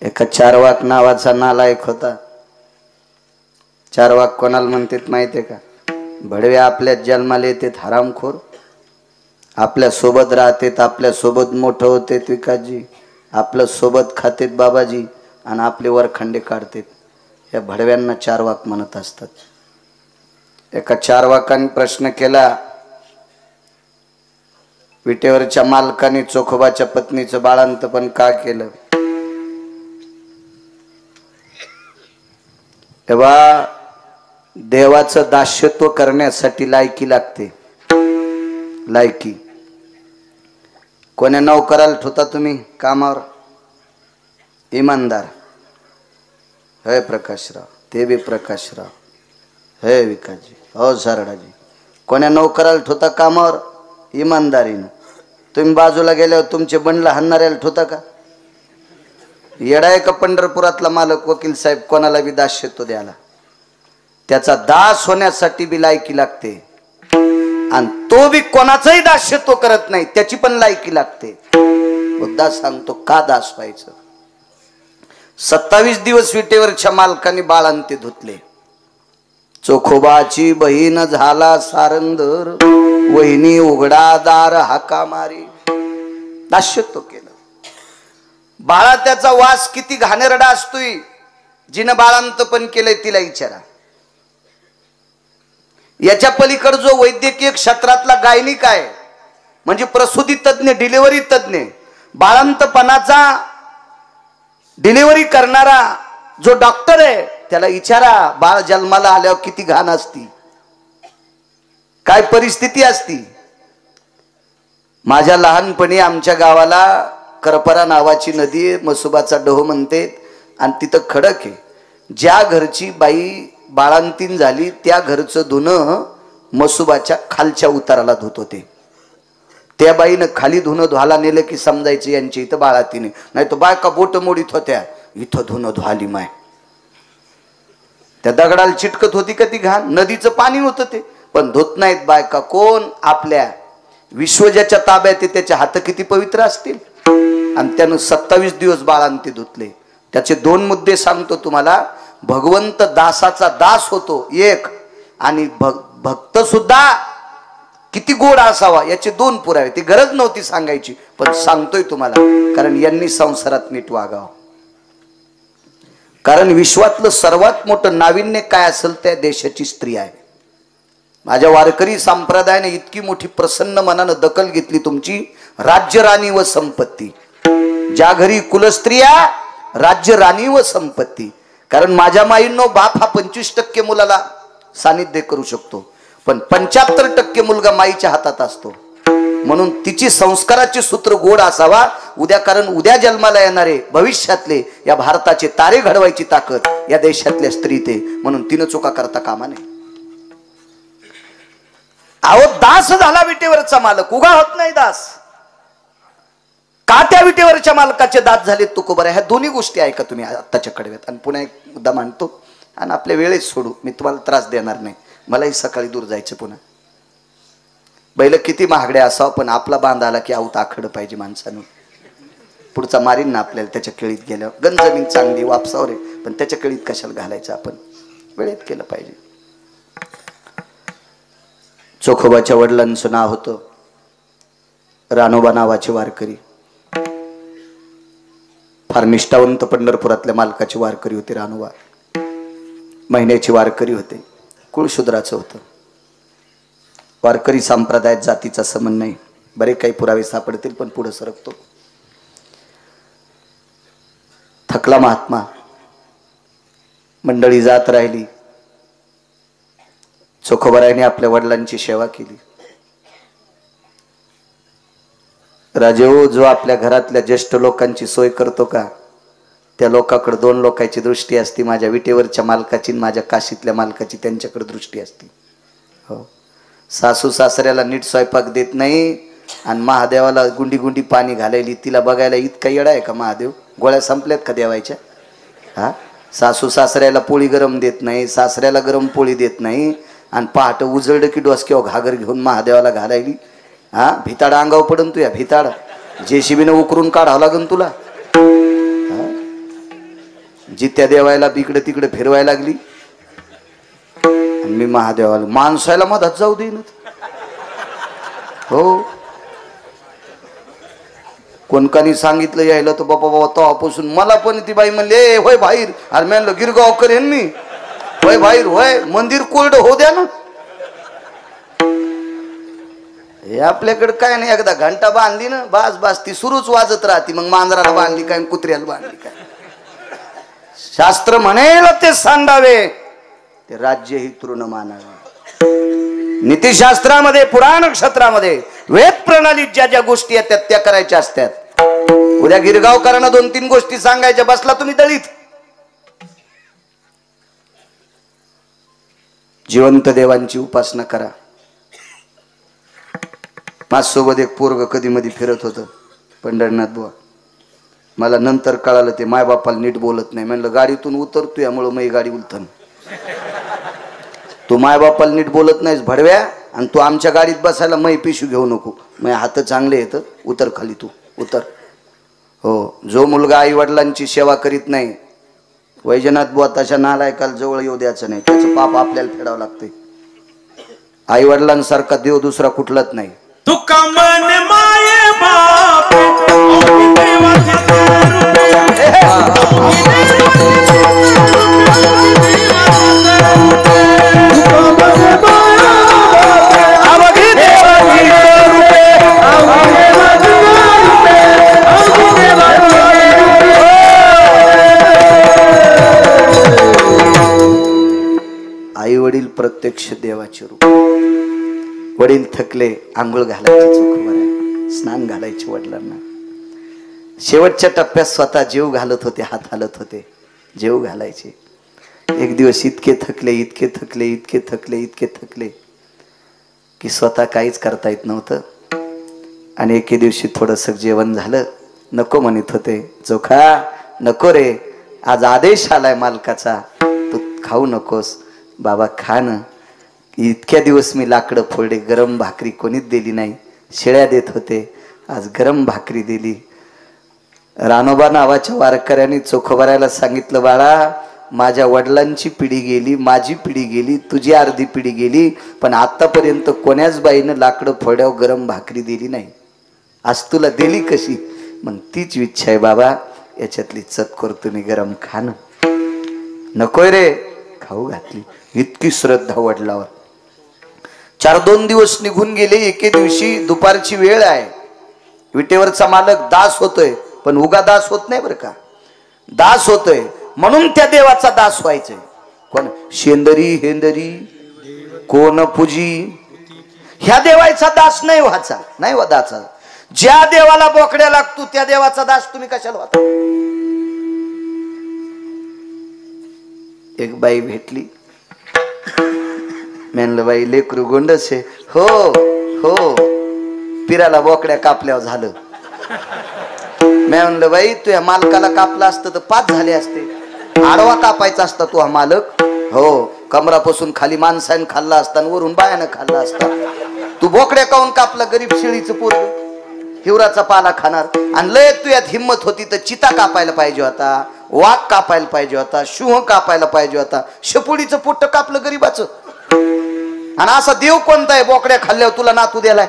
एका चारवाक नावाचा नालायक होता. चारवाक कोणाला म्हणतात माहितीये का? भडवे आपल्या जन्माला येतात हरामखोर, आपल्या सोबत राहतात, आपल्या सोबत मोठं होते विकासजी, आपल्या सोबत खातेत बाबाजी, आणि आपले वरखंडे काढतात. या भडव्यांना चारवाक म्हणत असतात. एका चारवाकाने प्रश्न केला, विटेवरच्या मालकाने चोखोबाच्या पत्नीचं बाळंतपण का केलं? तेव्हा देवाचं दास्यत्व करण्यासाठी लायकी लागते. लायकी. कोण्या नोकराला ठेवता तुम्ही कामावर? इमानदार. हे प्रकाशराव, ते बी प्रकाशराव, हे विकासजी, हो सरडाजी. कोण्या नोकराला ठेवता कामावर? इमानदारीनं. तुम्ही बाजूला गेल्यावर तुमचे बंडला हाणणाऱ्याला ठेवता का? येडाय का पंढरपुरातला मालक वकील साहेब कोणाला बी दास्यत्व द्यायला? त्याचा दास होण्यासाठी बी लायकी लागते. आणि तो बी कोणाचंही दास्यत्व करत नाही, त्याची पण लायकी लागते. मुद्दा सांगतो का दास व्हायचं. 27 दिवस विटेवरच्या मालकाने बाळंते धुतले. चोखोबाची बहीण झाला सारंदर, वहिनी उघडा दार हाका मारी. दास्यत्व केलं. बाळा त्याचा वास किती घाणेरडा असतोय. जिनं बाळांतपण केलंय तिला विचारा. याच्या पलीकडे जो वैद्यकीय क्षेत्रातला गायनिक आहे, म्हणजे प्रसूती तज्ञ, डिलिव्हरी तज्ञ, बाळंतपणाचा डिलिव्हरी करणारा जो डॉक्टर आहे, त्याला विचारा बाळ जन्माला आल्यावर किती घाण असती, काय परिस्थिती असती. माझ्या लहानपणी आमच्या गावाला करपरा नावाची नदी आहे, मसुबाचा डोह म्हणते, आणि तिथं खडक आहे. ज्या घरची बाई बाळंतीन झाली त्या घरचं धुणं मसुबाच्या खालच्या उताराला धुत होते. त्या बाईनं खाली धुणं धुवायला नेलं की समजायचं यांची इथं बाळातीने, नाही तर बायका बोट मोडीत होत्या, इथं धुणं धुवाली माय. त्या दगडाला चिटकत होती का ती घाण? नदीचं पाणी होतं ते, पण धुत नाहीत बायका. कोण? आपल्या विश्व ज्याच्या ताब्यात आहे त्याचे हात किती पवित्र असतील. आणि त्यानं 27 दिवस बाळांती धुतले. त्याचे 2 मुद्दे सांगतो तुम्हाला. भगवंत दासाचा दास होतो एक, आणि भक्त सुद्धा किती गोड असावा याचे 2 पुरावे. ती गरज नव्हती सांगायची, पण सांगतोय तुम्हाला, कारण यांनी संसारात नीट वागावं. कारण विश्वातलं सर्वात मोठं नाविन्य काय असेल त्या देशाची स्त्री आहे. माझ्या वारकरी संप्रदायाने इतकी मोठी प्रसन्न मनानं दखल घेतली तुमची. राज्य, राणी व संपत्ती. ज्या घरी कुलस्त्रिया, राज्य, राणी व संपत्ती. कारण माझ्या माईंनो, बाप हा 25% मुलाला सानिध्य करू शकतो, पण 75% मुलगा माईच्या हातात असतो. म्हणून तिची संस्काराचे सूत्र गोड असावा उद्या, कारण उद्या जन्माला येणारे भविष्यातले या भारताचे तारे घडवायची ताकद या देशातल्या स्त्रीते. म्हणून तिनं चुका करता कामा नये. अहो, दास झाला विटेवरचा मालक, उगा होत नाही दास. का त्या विटेवरच्या मालकाचे दास झाले तुकोबाराय? ह्या दोन्ही गोष्टी ऐका तुम्ही आत्ताच्या कडव्यात. आणि पुन्हा एक मुद्दा मांडतो आणि आपल्या वेळेत सोडू, मी तुम्हाला त्रास देणार नाही. मलाही सकाळी दूर जायचं पुन्हा. बैल किती महागड्या असावं, पण आपला बांध आला की आऊत आखडं पाहिजे माणसानं. पुढचा मारीन ना आपल्याला त्याच्या केळीत गेल्यावर. गंज जमीन चांगली वापसावर आहे, पण त्याच्या केळीत कशाला घालायचं? आपण वेळेत केलं पाहिजे. चोखोबाच्या वडिलांचं नाव होतं रानोबा नावाचे वारकरी. फार निष्ठावंत पंढरपुरातल्या मालकाची वारकरी होते रानोबा. महिन्याची वारकरी होते. कुळशूद्राचं होतं. वारकरी संप्रदायात जातीचा संबंध नाही. बरे काही पुरावे सापडतील, पण पुढे सरकतो. थकला महात्मा. मंडळी जात राहिली. चोखोबारायने आपल्या वडिलांची सेवा केली. राजेहो, जो आपल्या घरातल्या ज्येष्ठ लोकांची सोय करतो का, त्या लोकांकडे दोन लोकांची दृष्टी असते. माझ्या विटेवरच्या मालकाची, माझ्या काशीतल्या मालकाची त्यांच्याकडे दृष्टी असते. हो, सासू सासऱ्याला नीट स्वयंपाक देत नाही आणि महादेवाला गुंडी गुंडी पाणी घालायली, तिला बघायला इतका येडा आहे का महादेव? गोळ्या संपल्यात का देवायच्या? हा, सासू सासऱ्याला पोळी गरम देत नाही, सासऱ्याला गरम पोळी देत नाही आणि पहाट उजळलं की डोसक्यावर घागर घेऊन महादेवाला घालायली. हा, भिताड अंगावर पडून तू, या भिताड जेसीबीनं उकरून काढावं लागन तुला. जित्या देवायला इकडे तिकडे फिरवायला लागली आणि मी महादेवाला माणसाला मधात जाऊ देईन. हो, कोणकानी सांगितलं यायला तर बाबा बाबा तेव्हापासून मला पण ती बाई म्हणले होय बाहेर. अरे म्हणलं गिरगाव करेन मी, होय बाहेर, होय मंदिर कोल्ड हो द्या ना. हे आपल्याकडे काय नाही, एकदा घंटा बांधली ना बास बास ती सुरूच वाजत राहते. मग मांजराला बांधली काय, कुत्र्याला बांधली काय. शास्त्र म्हणेल ते सांडावे, ते राज्य ही तृण मानावे. नीतिशास्त्रामध्ये, पुराण नक्षत्रामध्ये, वेद प्रणालीत ज्या ज्या गोष्टी येतात त्या करायच्या असतात. उद्या गिरगावकरांना 2-3 गोष्टी सांगायच्या, बसला तुम्ही दळीत. जिवंत देवांची उपासना करा. माझ्यासोबत एक पोरग कधी मध्ये फिरत होतं पंढरनाथ बुवा. मला नंतर कळालं ते मायबापाला नीट बोलत नाही. म्हणलं गाडीतून उतरतो यामुळं मी गाडी उलथन. तू मायबापाला नीट बोलत नाहीस भडव्या, आणि तू आमच्या गाडीत बसायला मै पिशू घेऊ नको. मै हात चांगले येतं, उतर खाली, तू उतर. हो, जो मुलगा आई वडिलांची सेवा करीत नाही, वैजनाथ बुवा तशा नालायकाला जवळ येऊ द्यायचं नाही. त्याचं पाप आपल्याला फेडावं लागतंय. आई वडिलांसारखा देव दुसरा कुठलाच नाही. तुका मन माये बाप आई वडील प्रत्यक्ष देवाचे रूप. वडील थकले, आंघोळ घालायची, चोख भराय, स्नान घालायचे वडिलांना. शेवटच्या टप्प्यात स्वतः जेव घालत होते, हात हालत होते, जेव घालायचे. एक दिवस इतके थकले, इतके थकले, इतके थकले, इतके थकले की स्वतः काहीच करता येत नव्हतं. आणि एके दिवशी थोडंसं जेवण झालं, नको म्हणत होते. चोखा नको रे, आज आदेश आलाय मालकाचा, तू खाऊ नकोस. बाबा खा ना. इतक्या दिवस मी लाकडं फोडले, गरम भाकरी कोणीच दिली नाही, शेळ्या देत होते, आज गरम भाकरी दिली. रानोबा नावाच्या वारकऱ्यांनी चोखोबारायला सांगितलं, बाळा माझ्या वडिलांची पिढी गेली, माझी पिढी गेली, तुझी अर्धी पिढी गेली, पण आतापर्यंत कोण्याच बाईनं लाकडं फोड्यावर गरम भाकरी दिली नाही. आज तुला दिली कशी? मग तीच इच्छा आहे बाबा, याच्यातली चतकोर तुम्ही गरम खा ना. नकोय रे, खाऊ घातली. इतकी श्रद्धा वडिलावर. 4-2 दिवस निघून गेले. एके दिवशी दुपारची वेळ आहे, विटेवरचा मालक दास होतोय, पण उगा दास होत नाही बरं का, दास होतोय म्हणून त्या देवाचा दास व्हायचंय. कोण? शेंदरी हेंदरी कोण पूजी, ह्या देवाचा दास नाही व्हायचा. नाही वा दाचा. ज्या देवाला बोकड्या लागतो त्या देवाचा दास तुम्ही कशाला व्हाता? एक बाई भेटली, म्हणलं बाई लेकरू गोंडस आहे. हो हो, पिराला बोकड्या कापल्यावर झालं. मी म्हणलं बाई तुझ्या मालकाला कापला असतं तर 5 झाले असते. आडवा कापायचा असता तू हा मालक. हो, कमरापासून खाली माणसाने खाल्ला असता आणि वरून बायानं खाल्ला असता. तू बोकड्या काऊन कापला? गरीब शेळीचं पोरग हिवराचा पाला खाणार. आणि लय तू यात हिंमत होती तर चिता कापायला पाहिजे होता, वाघ कापायला पाहिजे होता, सिंह कापायला पाहिजे होता, शेपुडीचं पोट्ट कापलं गरीबाचं. आणि असा देव कोणता आहे बोकड्या खाल्ल्यावर तुला नातू द्यालाय?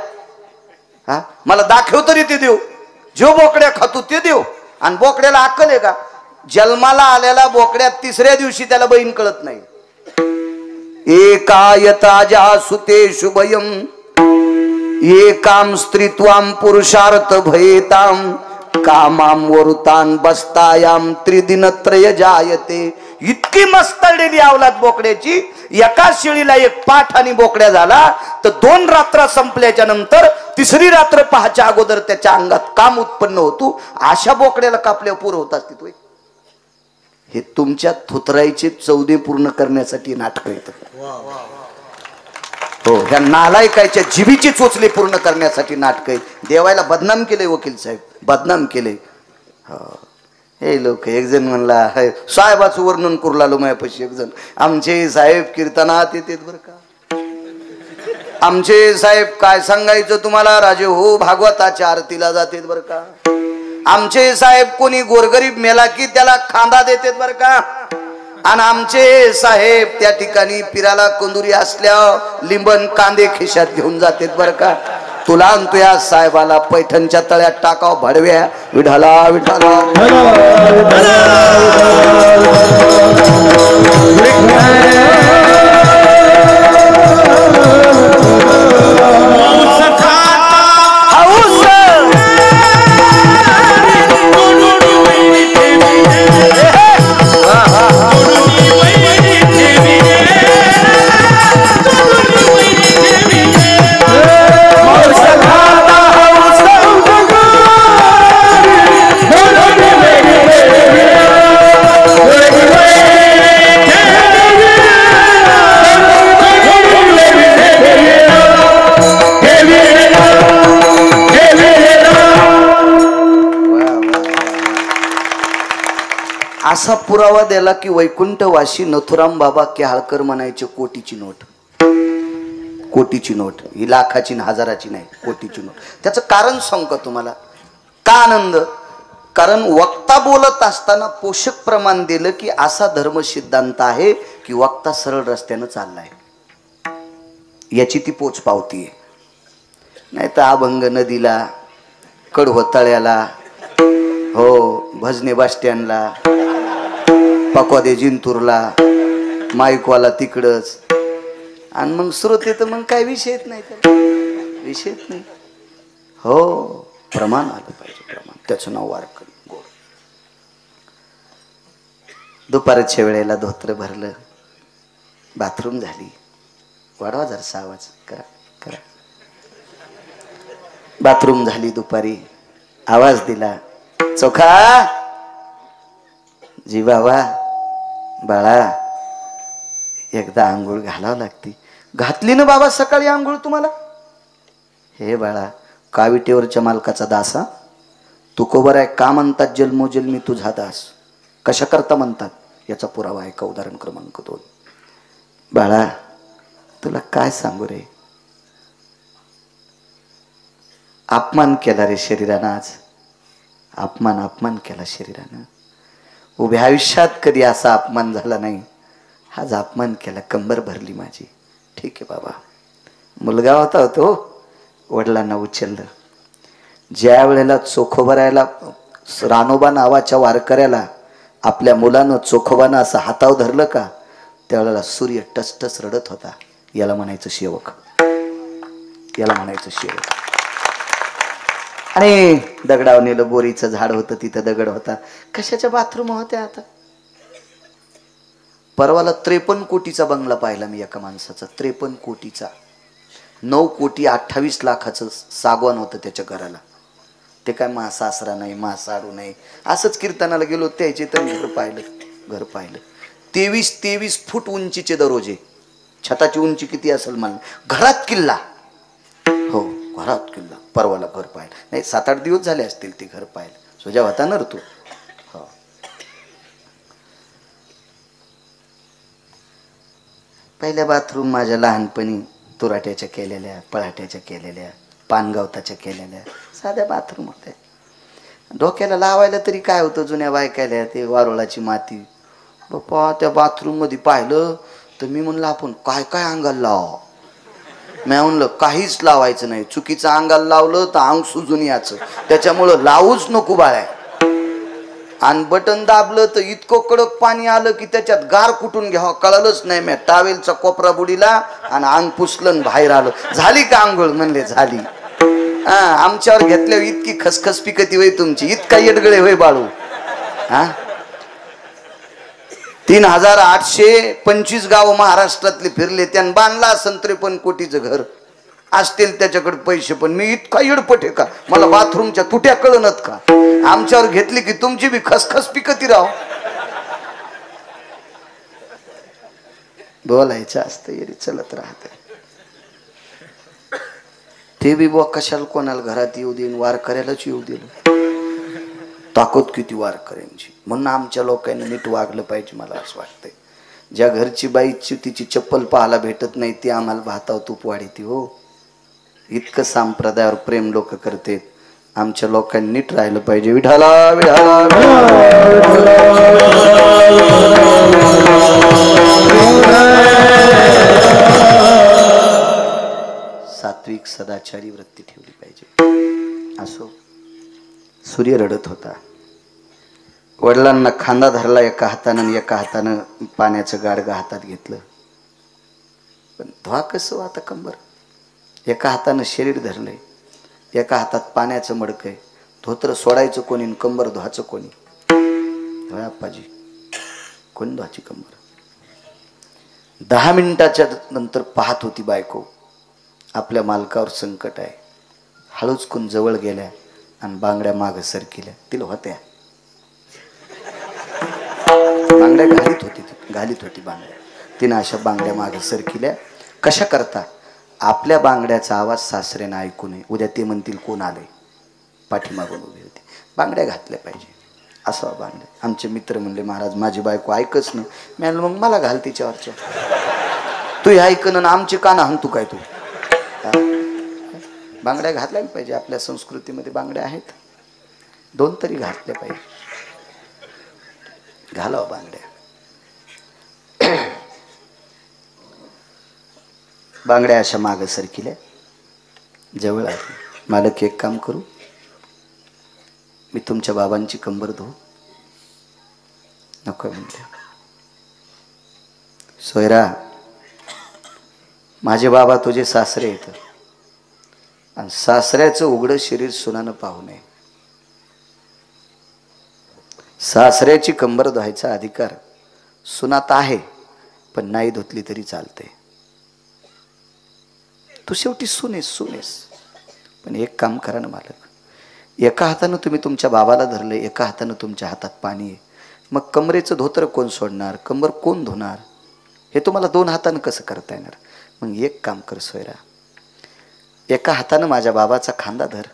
हा, मला दाखव तरी ते देव. जो बोकड्या खातो ते देव. आणि बोकड्याला अक्कल आहे का? जन्माला आलेला बोकड्या 3ऱ्या दिवशी त्याला बहीण कळत नाही. एकायताजा सुते शुभयम एकाम स्त्रीत्वाम पुरुषार्थ भयेताम कामाम वरुतान बस्तायाम त्रिदिनत्रय जायते. इतकी मस्तळलेली अवलाद बोकड्याची, एका शेळीला एक पाठ आणि बोकड्या झाला तर 2 रात्र संपल्याच्या नंतर 3री रात्र पहाच्या अगोदर त्याच्या अंगात काम उत्पन्न होतो. अशा बोकड्याला कापल्यावर पूर होत असते. तो हे तुमच्या थुतराईचे चौदे पूर्ण करण्यासाठी नाटक येतं. हो, ह्या नालायकाच्या जीवीची चोचले पूर्ण करण्यासाठी नाटक आहेत. देवायला बदनाम केले वकील साहेब, बदनाम केले. हे लोक, एक जण म्हणला साहेबाचं वर्णन करू लागलो माझ्यापाशी. एक जण, आमचे साहेब कीर्तनात येतात बरं का, आमचे साहेब काय सांगायचं तुम्हाला राजे हो, भागवताच्या आरतीला जातात बरं का, आमचे साहेब कोणी गोरगरीब मेला की त्याला खांदा देतात बरं का, आणि आमचे साहेब त्या ठिकाणी पिराला कंदुरी असल्या लिंबन कांदे खिशात घेऊन जातात बरं का. तुला आणतो या साहेबाला पैठणच्या तळ्यात टाकाव भडव्या. विठाला विठाला असा पुरावा दिला की वैकुंठवासी नथुराम बाबा केहाळकर म्हणायचे कोटीची नोट. कोटीची नोट ही लाखाची न हजाराची नाही, कोटीची नोट. त्याचं कारण सांगू का तुम्हाला? का आनंद? कारण वक्ता बोलत असताना पोषक प्रमाण दिलं की असा धर्म सिद्धांत आहे की वक्ता सरळ रस्त्यानं चाललाय, याची ती पोच पावती आहे. नाही तर अभंग नदीला, कडहोताळ्याला, हो भजने बस स्टँडला, पकवादे जिंतूरला, माईकवाला तिकडच, आणि मग श्रोते तर मग काय विषयच नाही, त्याला विषयच नाही. हो, प्रमाण आलं पाहिजे, प्रमाण. त्याचं नाव वारकरी. गोड. दुपारच्या वेळेला धोत्र भरलं, बाथरूम झाली. वाढवा जरा आवाज, करा करा. बाथरूम झाली दुपारी, आवाज दिला, चोखा जी बाबा बाळा एकदा आंघोळ घालावं लागते. घातली ना बाबा सकाळी आंघोळ तुम्हाला? हे बाळा, काविटेवरच्या मालकाचा दासा, तुकोबर आहे का म्हणतात जन्मोजन्मी तुझा दास? कशा करता म्हणतात याचा पुरावा आहे का? उदाहरण क्रमांक 2. बाळा तुला काय सांगू रे, अपमान केला रे शरीरानं आज, अपमान केला शरीरानं. उभ्या आयुष्यात कधी असा अपमान झाला नाही, हाच अपमान केला, कंबर भरली माझी. ठीक आहे बाबा. मुलगा होता तो, वडिलांना उचललं. ज्या वेळेला चोखोबरायला रानोबा नावाच्या वारकऱ्याला आपल्या मुलानं चोखोबानं असं हातावर धरलं का, त्यावेळेला सूर्य टसटस रडत होता. याला म्हणायचं सेवक, याला म्हणायचं सेवक. आणि दगडावर नेलं, बोरीचं झाड होतं, तिथं दगड होता. कशाच्या बाथरूम होत्या आता? परवाला 53 कोटीचा बंगला पाहिला मी एका माणसाचा, 53 कोटीचा. 9,28,00,000 सागवान होतं त्याच्या घराला. ते काय सासरा नाही, साडू नाही, असंच कीर्तनाला गेलो त्याचे तर घर पाहिलं. 23 फूट उंचीचे दरवाजे, छताची उंची किती असेल मला, घरात किल्ला. हो, घरात किल्ला. परवाला घर पाहिलं नाही, 7-8 दिवस झाले असतील ते घर पाहिलं. सोजा होता ना रे तू. हो. पहिल्या बाथरूम माझ्या लहानपणी तुराट्याच्या केलेल्या, पळाट्याच्या केलेल्या, पानगावताच्या केलेल्या साध्या बाथरूम होत्या. डोक्याला लावायला तरी काय होतं जुन्या बायकायला, ते वारुळाची माती. बाप्पा त्या बाथरूम मध्ये पाहिलं तर मी म्हणलं आपण काय काय अंगाला लाव. मी म्हणलं काहीच लावायचं नाही, चुकीचं अंगाला लावलं तर अंग सुजून यायचं, त्याच्यामुळं लावूच नको बाळ्या. आणि बटन दाबलं तर इतकं कडक पाणी आलं की त्याच्यात गार कुठून घ्यावं कळलंच नाही. मी टावेलचा कोपरा बुडीला आणि अंग पुसलं बाहेर आलं. झाली का आंघोळ? म्हणले झाली. आमच्यावर घेतल्यावर इतकी खसखस पिकती होय तुमची, इतका येडगळे होय बाळू. हा, 3825 गाव महाराष्ट्रातले फिरले, त्यानं बांधला असन 53 कोटीचं घर असतील त्याच्याकडे पैसे, पण मी इतका येडपट आहे का, मला बाथरूमच्या तुट्या कळणत का, आमच्यावर घेतली की तुमची बी खसखस पिकती राव. बोलायचं असतं येरी चलत राहत. ते बी बुवा कशाला कोणाला घरात येऊ देईन, वार करायलाच येऊ दिलं. ताकद किती वारकऱ्यांची. म्हणून आमच्या लोकांनी नीट वागलं पाहिजे. मला असं वाटतंय ज्या घरची बाईची तिची चप्पल पाहायला भेटत नाही ती आम्हाला भाताव तूप वाढीती हो. इतकं संप्रदायावर प्रेम लोक करतात. आमच्या लोकांनी नीट राहिलं पाहिजे. विठाला विठाला सात्विक सदाचारी वृत्ती ठेवली पाहिजे. असो. सूर्य रडत होता. वडिलांना खांदा धरला एका हातानं, एका हातानं पाण्याचं गाडगं हातात घेतलं. पण धुवा कसं आता कंबर. एका हातानं शरीर धरलंय, एका हातात पाण्याचं मडकं आहे. धोत्र सोडायचं कोणी, कंबर धुवायचं कोणी. धुवा आप्पाजी, कोणी धुवायची कंबर. 10 मिनिटाच्या नंतर पाहत होती बायको आपल्या मालकावर संकट आहे. हळूच कोण जवळ गेल्या आणि बांगड्या माग सरकिल्या. तिला होत्या बांगड्या घालीत होती बांगड्या. तिनं अशा बांगड्या माग सरकिल्या. कशा करता? आपल्या बांगड्याचा आवाज सासऱ्यानं ऐकू नये. उद्या ते म्हणतील कोण आले. पाठीमागून उभी होती. बांगड्या घातल्या पाहिजे. असा बांगड्या. आमचे मित्र म्हणले महाराज माझी बायको ऐकच ना. मी म्हणलं मग मला घाल तिच्यावरच्या. तू ऐकन आमचे कान हाणतू काय तू. बांगड्या घातल्या पाहिजे. आपल्या संस्कृतीमध्ये बांगड्या आहेत. 2 तरी घातल्या पाहिजे. घालावं बांगड्या. बांगड्या अशा माग सरकिल्या. जवळ आली. मालक एक काम करू, मी तुमच्या बाबांची कंबर धुवू. नको म्हणल्या. सोयरा माझे बाबा तुझे सासरे येत आणि सासऱ्याचं उघडं शरीर सुनानं पाहू नये. सासऱ्याची कंबर धुवायचा अधिकार सुनात आहे, पण नाही धुतली तरी चालते. तू शेवटी सुनेस. पण एक काम करा ना मालक, एका हातानं तुम्ही तुमच्या बाबाला धरले, एका हातानं तुमच्या हातात पाणी आहे. मग कमरेचं धोतर कोण सोडणार, कंबर कोण धुणार, हे तुम्हाला 2 हातानं कसं करता येणार. मग एक काम कर सोयरा, एका हातानं माझ्या बाबाचा खांदा धर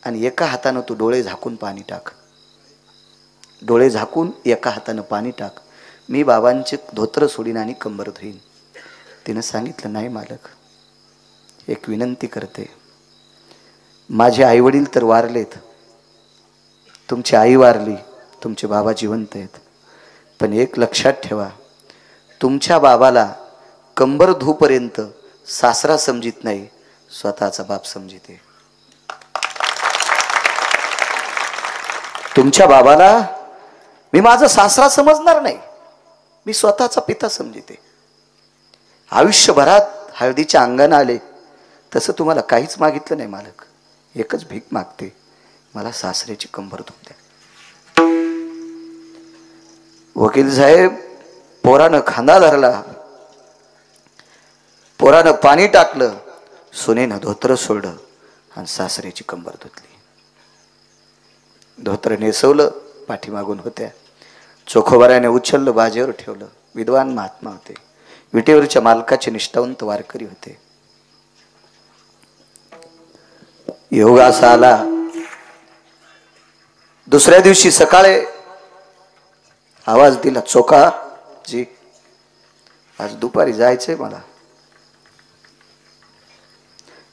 आणि एका हातानं तू डोळे झाकून पाणी टाक. डोळे झाकून एका हातानं पाणी टाक. मी बाबांचे धोतर सोडीन आणि कंबर धुईन. तिनं सांगितलं नाही मालक, एक विनंती करते. माझे आईवडील तर वारलेत, तुमची आई वारली, तुमचे बाबा जिवंत आहेत. पण एक लक्षात ठेवा, तुमच्या बाबाला कंबर धूपर्यंत सासरा समजित नाही, स्वतःचा बाप समजिते. तुमच्या बाबाला मी माझा सासरा समजणार नाही, मी स्वतःचा पिता समजिते. आयुष्यभरात हळदीच्या अंगाने आले तसं तुम्हाला काहीच मागितलं नाही मालक. एकच भीक मागते, मला सासऱ्याची कंबर धुवून द्या. वकील साहेब पोरानं खांदा धरला, पोरानं पाणी टाकलं, सुनेनं धोत्र सोडलं आणि सासऱ्याची कंबर धुतली. धोत्र नेसवलं, पाठीमागून होत्या. चोखोबाऱ्याने उचललं, बाजेवर ठेवलं. विद्वान महात्मा होते. विटेवरच्या मालकाचे निष्ठावंत वारकरी होते. योगास आला. दुसऱ्या दिवशी सकाळी आवाज दिला, चोखा जी आज दुपारी जायचंय मला.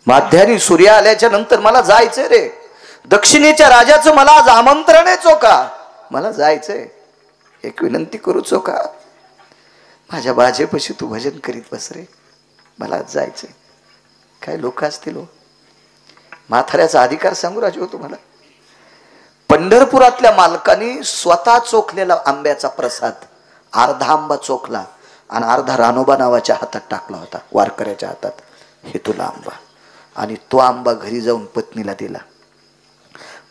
माध्यानी सूर्य आल्याच्या नंतर मला जायचंय रे. दक्षिणेच्या राजाचं मला आज आमंत्रण आहे चोखा, मला जायचंय. एक विनंती करू चोखा, माझ्या बाजेपाशी तू भजन करीत बस रे, मला जायचंय. काय लोक असतील हो. म्हाताऱ्याचा अधिकार सांगू राजे हो तुम्हाला. पंढरपुरातल्या मालकाने स्वतः चोखलेला आंब्याचा प्रसाद, अर्धा आंबा चोखला आणि अर्धा रानोबा नावाच्या हातात टाकला होता, वारकऱ्याच्या हातात. हे तुला आंबा. आणि तो आंबा घरी जाऊन पत्नीला दिला.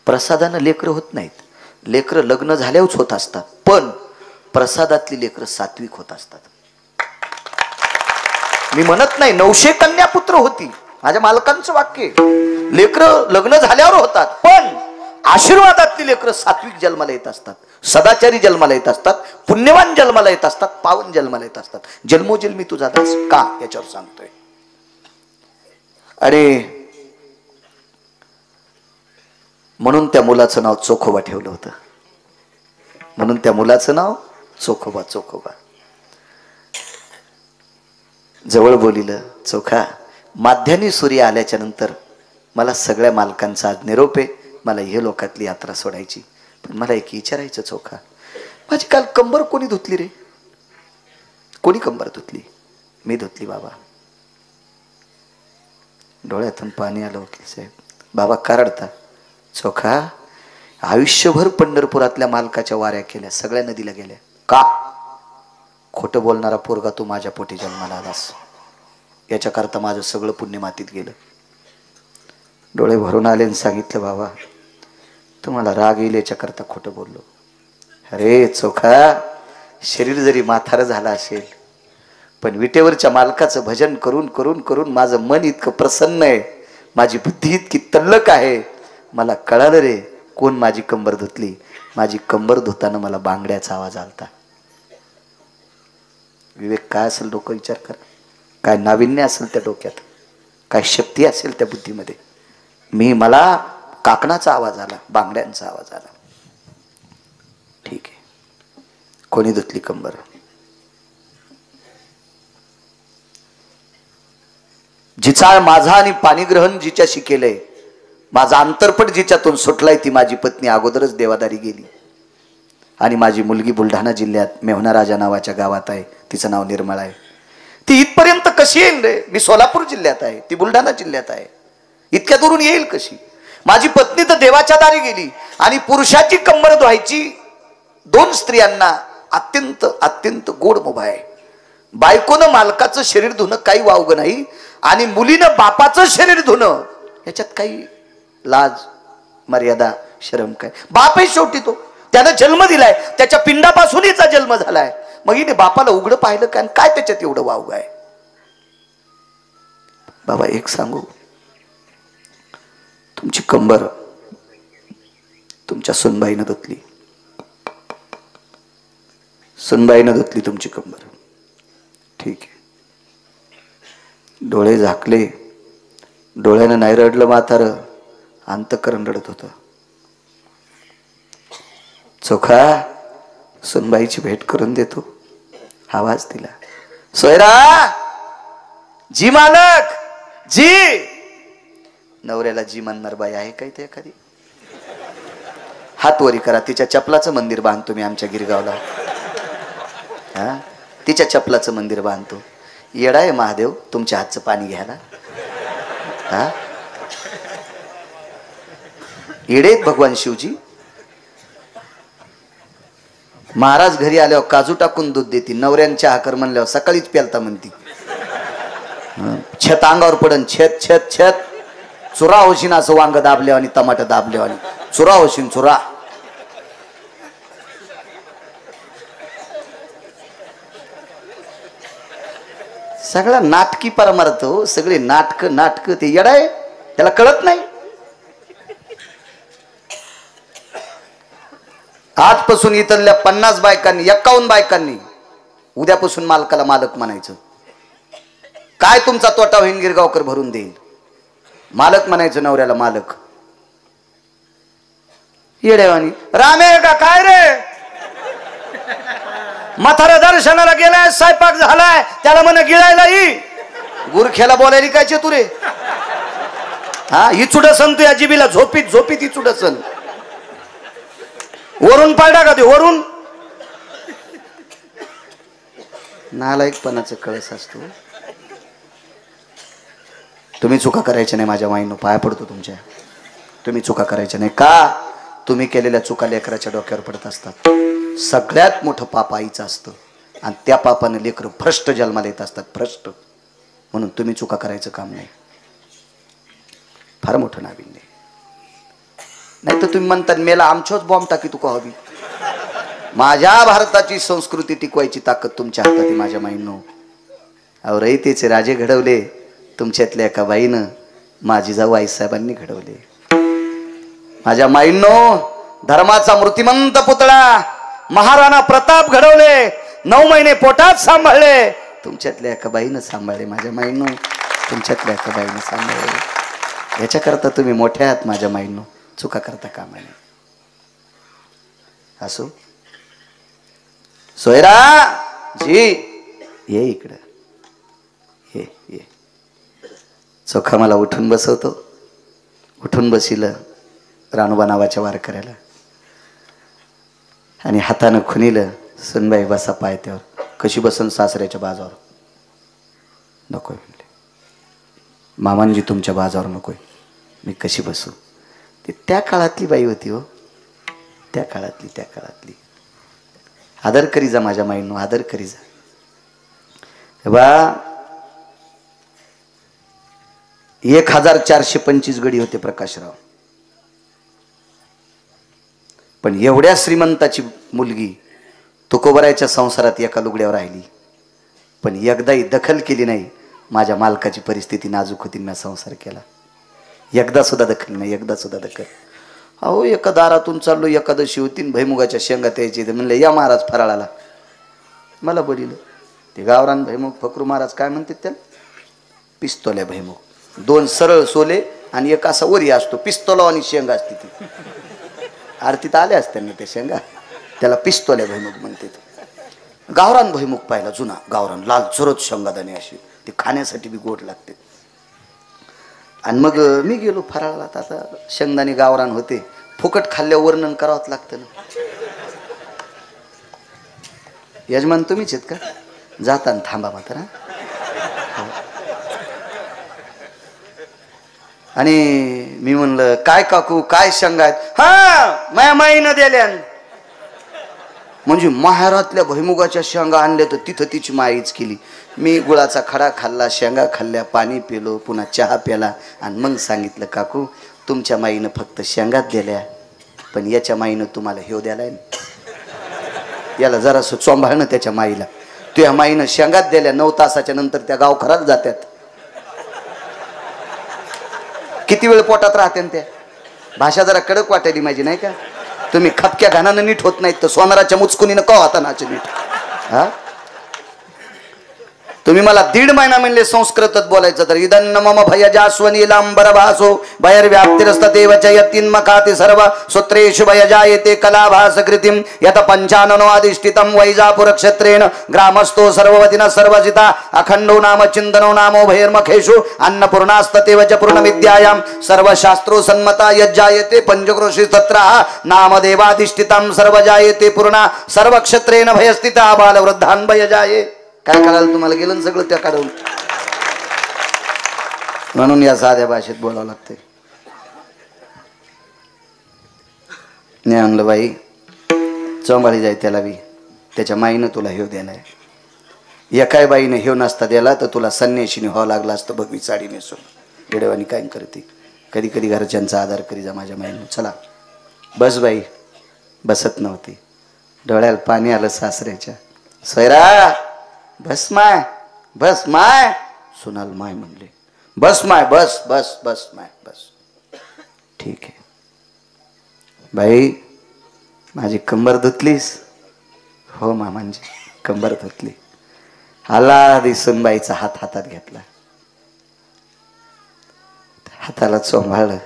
प्रसादानं लेकरं होत नाहीत, लेकरं लग्न झाल्यावरच होत असतात. पण प्रसादातली लेकरं सात्विक होत असतात. मी म्हणत नाही 900 कन्या पुत्र होती, माझ्या मालकांचं वाक्य. लेकरं लग्न झाल्यावर होतात, पण आशीर्वादातली लेकरं सात्विक जन्माला येत असतात, सदाचारी जन्माला येत असतात, पुण्यवान जन्माला येत असतात, पावन जन्माला येत असतात. जन्मोजन्मी तुझा दास का, याच्यावर सांगतोय. आणि म्हणून त्या मुलाचं नाव चोखोबा ठेवलं होतं. म्हणून त्या मुलाचं नाव चोखोबा. चोखोबा जवळ बोलिलं, चोखा माध्यानी सूर्य आल्याच्या नंतर मला सगळ्या मालकांचा आज निरोप आहे, मला हे लोकातली यात्रा सोडायची. पण मला एक विचारायचं चोखा, माझी काल कंबर कोणी धुतली रे? कोणी कंबर धुतली? मी धुतली बाबा. डोळ्यातून पाणी आलं वकील साहेब. बाबा का रडता? चोखा आयुष्यभर पंढरपुरातल्या मालकाच्या वाऱ्या केल्या, सगळ्या नदीला गेल्या. का? खोटं बोलणारा पोरगा तू माझ्या पोटी जन्माला आलास, याच्याकरता माझं सगळं पुण्य मातीत गेलं. डोळे भरून आले आणि सांगितलं बाबा तुम्हाला राग येईल याच्याकरता खोटं बोललो. अरे चोखा, शरीर जरी म्हातारं झालं असेल, पण विटेवरच्या मालकाचं भजन करून करून करून माझं मन इतकं प्रसन्न आहे, माझी बुद्धी इतकी तल्लक आहे. मला कळालं रे कोण माझी कंबर धुतली. माझी कंबर धुताना मला बांगड्याचा आवाज आलता. विवेक काय असेल डोकं विचार कर, काय नाविन्य असेल त्या डोक्यात, काय शक्ती असेल त्या बुद्धीमध्ये. मला काकणाचा आवाज आला, बांगड्यांचा आवाज आला. ठीक आहे, कोणी धुतली कंबर? जिचा माझा आणि पाणीग्रहण जिच्याशी केलंय, माझा अंतरपट जिच्यातून सुटलाय, ती माझी पत्नी अगोदरच देवादारी गेली. आणि माझी मुलगी बुलढाणा जिल्ह्यात मेव्हणा राजा नावाच्या गावात आहे, तिचं नाव निर्मळ आहे. ती इथपर्यंत कशी येईल रे? मी सोलापूर जिल्ह्यात आहे, ती बुलढाणा जिल्ह्यात आहे, इतक्या दूरून येईल कशी? माझी पत्नी तर देवाच्या दारी गेली. आणि पुरुषाची कंबर धुवायची 2 स्त्रियांना अत्यंत अत्यंत गोड मुभा आहे. बायकोनं मालकाचं शरीर धुणं काही वावगं नाही, आणि मुलीनं बापाचं शरीर धुणं याच्यात काही लाज मर्यादा शरम काय? बाप आहे शेवटी, तो त्यानं जन्म दिलाय, त्याच्या पिंडापासून हिचा जन्म झालाय. मग हिने बापाला उघडं पाहिलं काय? काय त्याच्यात एवढं वावग आहे? बाबा एक सांगू, तुमची कंबर तुमच्या सुनबाईनं धुतली. सुनबाईनं धुतली तुमची कंबर, ठीक आहे. डोळे झाकले, डोळ्यानं नाही रडलं म्हातारं, अंतःकरण रडत होतं. चोखा सुनबाईची भेट करून देतो. आवाज दिला, सोयरा जी मालक जी. नवऱ्याला जी म्हणणार बाई आहे काय ते एखादी? हात वरी करा, तिच्या चपलाचं मंदिर बांधतो मी आमच्या गिरगावला. हा, तिच्या चपलाचं मंदिर बांधतो. येडा आहे महादेव तुमच्या हातचं पाणी घ्यायला? हा, येडे भगवान शिवजी. महाराज घरी आल्यावर काजू टाकून दूध देते, नवऱ्यांच्या हाकर म्हणल्यावर सकाळीच प्यालता म्हणती. छत अंगावर पडन, छत छत छत. चुरा होशीन असं वांग दाबले आणि टमाटर दाबले आणि चुरा होशीन चुरा. सगळा नाटकी परमार्थ हो, सगळे नाटक नाटक. ते येडा आहे, त्याला कळत नाही. आजपासून इथल्या 50 बायकांनी 51 बायकांनी उद्यापासून मालकाला मालक म्हणायचं. काय तुमचा तोटा होईन गिरगावकर भरून देईल. मालक म्हणायचं नवऱ्याला मालक. येडेवानी रामे का काय रे? म्हातारा दर्शनाला गेलाय, स्वयंपाक झालाय, त्याला म्हण गिळायला ये. गुरख्याला बोलायली काय तू रे? हा, ही चुडसन तू या जिबीला झोपीत झोपीत ही चुडसन. वरून पाडा का ते वरून? नालायकपणाचं कळस असतो. तुम्ही चुका करायच्या नाही माझ्या माईनं, पाया पडतो तुमच्या. तुम्ही चुका करायच्या नाही. का? तुम्ही केलेल्या चुका लेकराच्या डोक्यावर पडत असतात. सगळ्यात मोठं पाप आईचं असतं, आणि त्या पापाने लेकरं भ्रष्ट जन्माला येत असतात, भ्रष्ट. म्हणून तुम्ही चुका करायचं काम नाही. फार मोठं नाविन्य. नाही तर तुम्ही म्हणतात मेला आमच्याच बॉम्ब टाकी तुका हवी. माझ्या भारताची संस्कृती टिकवायची ताकद तुमच्या हातात आहे माझ्या माईंनो. अहो रयतेचे राजे घडवले तुमच्यातल्या एका बाईनं, माझी जाऊ आईसाहेबांनी घडवले. माझ्या माईंनो, धर्माचा मूर्तिमंत पुतळा महाराणा प्रताप घडवले, 9 महिने पोटात सांभाळले, तुमच्यातल्या एका बाईनं सांभाळले. माझ्या माईंनो, तुमच्यातल्या एका बाईनं सांभाळले. याच्याकरता तुम्ही मोठ्या आहात माझ्या माईंनो, चुका करता कामा नये. असो सोयरा जी, ये इकडं, ये. चोखा मला उठून बसवतो, उठून बसिलं राणूबा नावाच्या वारकऱ्याला आणि हातानं खुनीलं, सुनबाई बसा पायथ्यावर. कशी बसन सासऱ्याच्या बाजावर? नकोय म्हणले. मामांजी तुमच्या बाजावर नकोय, मी कशी बसू? ती त्या काळातली बाई होती हो, त्या काळातली. आदर करी जा माझ्या माईंनो, आदर करी जा. बा 1425 गडी होते प्रकाशराव, पण एवढ्या श्रीमंताची मुलगी तुकोबरायच्या संसारात एका लुगड्यावर राहिली, पण एकदाही दखल केली नाही. माझ्या मालकाची परिस्थिती नाजूक होती, मी संसार केला. एकदा सुद्धा दखल नाही, एकदा सुद्धा दखल. अहो एका दारातून चाललो, एकादशी होती, भैमुगाच्या शेंगा त्याची, म्हणले या महाराज फराळाला. मला बोलिलं ते गावरान भैमुग फकरू महाराज काय म्हणतात त्याला? पिस्तोल्या भैमुग. 2 सरळ सोले आणि एक असा वरी असतो, पिस्तोला आणि शेंगा असते ती. आरतीत आल्या असत्या ना त्या शेंगा, त्याला पिस्तोल्या भैमुग म्हणतात. गावरान भैमुग पाहिला, जुना गावरान, लाल चुरत शेंगादाणे अशी, ते खाण्यासाठी बी गोड लागते. आणि मग मी गेलो फराळाला. आता शेंगदाणे गावरान होते, फुकट खाल्ल्यावर वर्णन करावंच लागतं ना. यजमान तुम्हीच आहेत का? जाताना थांबा मात्र. आणि मी म्हणलं काय काकू काय शेंगा आहेत? हा माया माईनं दिल्या. म्हणजे माहेरातल्या भैमुगाच्या शेंगा आणल्या तर तिथं तिची माईच केली. मी गुळाचा खडा खाल्ला, शेंगा खाल्ल्या, पाणी पिलो, पुन्हा चहा प्याला आणि मग सांगितलं काकू तुमच्या माईनं फक्त शेंगात दिल्या, पण याच्या माईनं तुम्हाला हेव द्यालाय, याला जरासं चोंभाळणं त्याच्या माईला. तुझ्या माईनं शेंगात दिल्या, 9 तासाच्या नंतर त्या गावखरात जात्यात. किती वेळ पोटात राहते त्या? भाषा जरा कडक वाटायली माझी नाही का? तुम्ही खपक्या घाणानं नीट होत नाहीत तर सोनाराच्या मुचकुनीनं का होता नाचे नीट? हा तुम्ही मला 1.5 महिना म्हणले संस्कृतात बोलायचं, तर इदन्न मम भय जास्वनी लांबर भासो भयर व्याप्तिरस्त देवच यत्तीन मखाति सर्व सूत्रेषु भय जायते कलाभास कृतिम यत पंचाननो अधिष्ठितम वैजापुर क्षत्रेण ग्रामस्थो सर्ववतिना सर्वजिता अखंडो नाम चिंतनो नामो भैर्मखेषु अन्नपूर्णास्ततेव च पूर्ण विद्यायां सर्वशास्त्रो सन्मता यज्जायते पंचक्रोशी तत्रः नामदेवाधिष्ठितम सर्व जायते पूर्णा सर्व क्षत्रेण भयस्थिता बाल वृद्धान भय जाये. काय करायला तुम्हाला गेलं सगळं त्या काढून, म्हणून या साध्या भाषेत बोलावं लागते. नाही आणलं बाई चोंबाळी जाय त्याला बी, त्याच्या माईनं तुला हेव देणार. एकाय बाईनं हेव नसता द्याला तर तुला संन्याशीने व्हावं लागला असतं भगवी साडी नेसून. गेडेवानी काय करते, कधी कधी घरच्यांचा आधार करी जा माझ्या माईनं. चला बस बाई, बसत नव्हती, डोळ्याला पाणी आलं सासऱ्याच्या. सोयरा बस माय, बस माय. सुनाल माय म्हणले बस माय, बस बस बस माय बस. ठीक आहे बाई, माझी कंबर धुतलीस? हो मामांजी कंबर धुतली. आला दिसून बाईचा हात हातात घेतला, हाताला चोंभाळलं,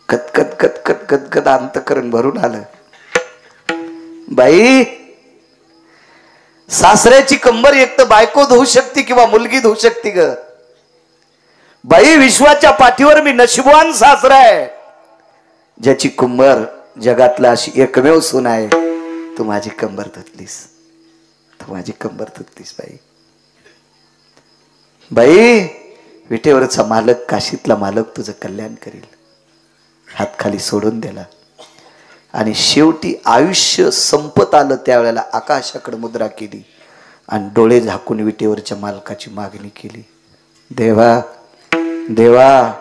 कतकत कतकत कतकत अंतकरण भरून आलं. बाई सासऱ्याची कंबर एक तर बायको धुवू शकते किंवा मुलगी धुवू शकते ग बाई. विश्वाच्या पाठीवर मी नशिबवान सासरा आहे ज्याची कंबर जगातला अशी एकमेव सून आहे. तू माझी कंबर धुतलीस, तू माझी कंबर धुतलीस बाई. बाई विटेवरचा मालक, काशीतला मालक तुझं कल्याण करील. हात खाली सोडून दिला आणि शेवटी आयुष्य संपत आलं त्यावेळेला आकाशाकडे मुद्रा केली आणि डोळे झाकून विटेवरच्या मालकाची मागणी केली. देवा देवा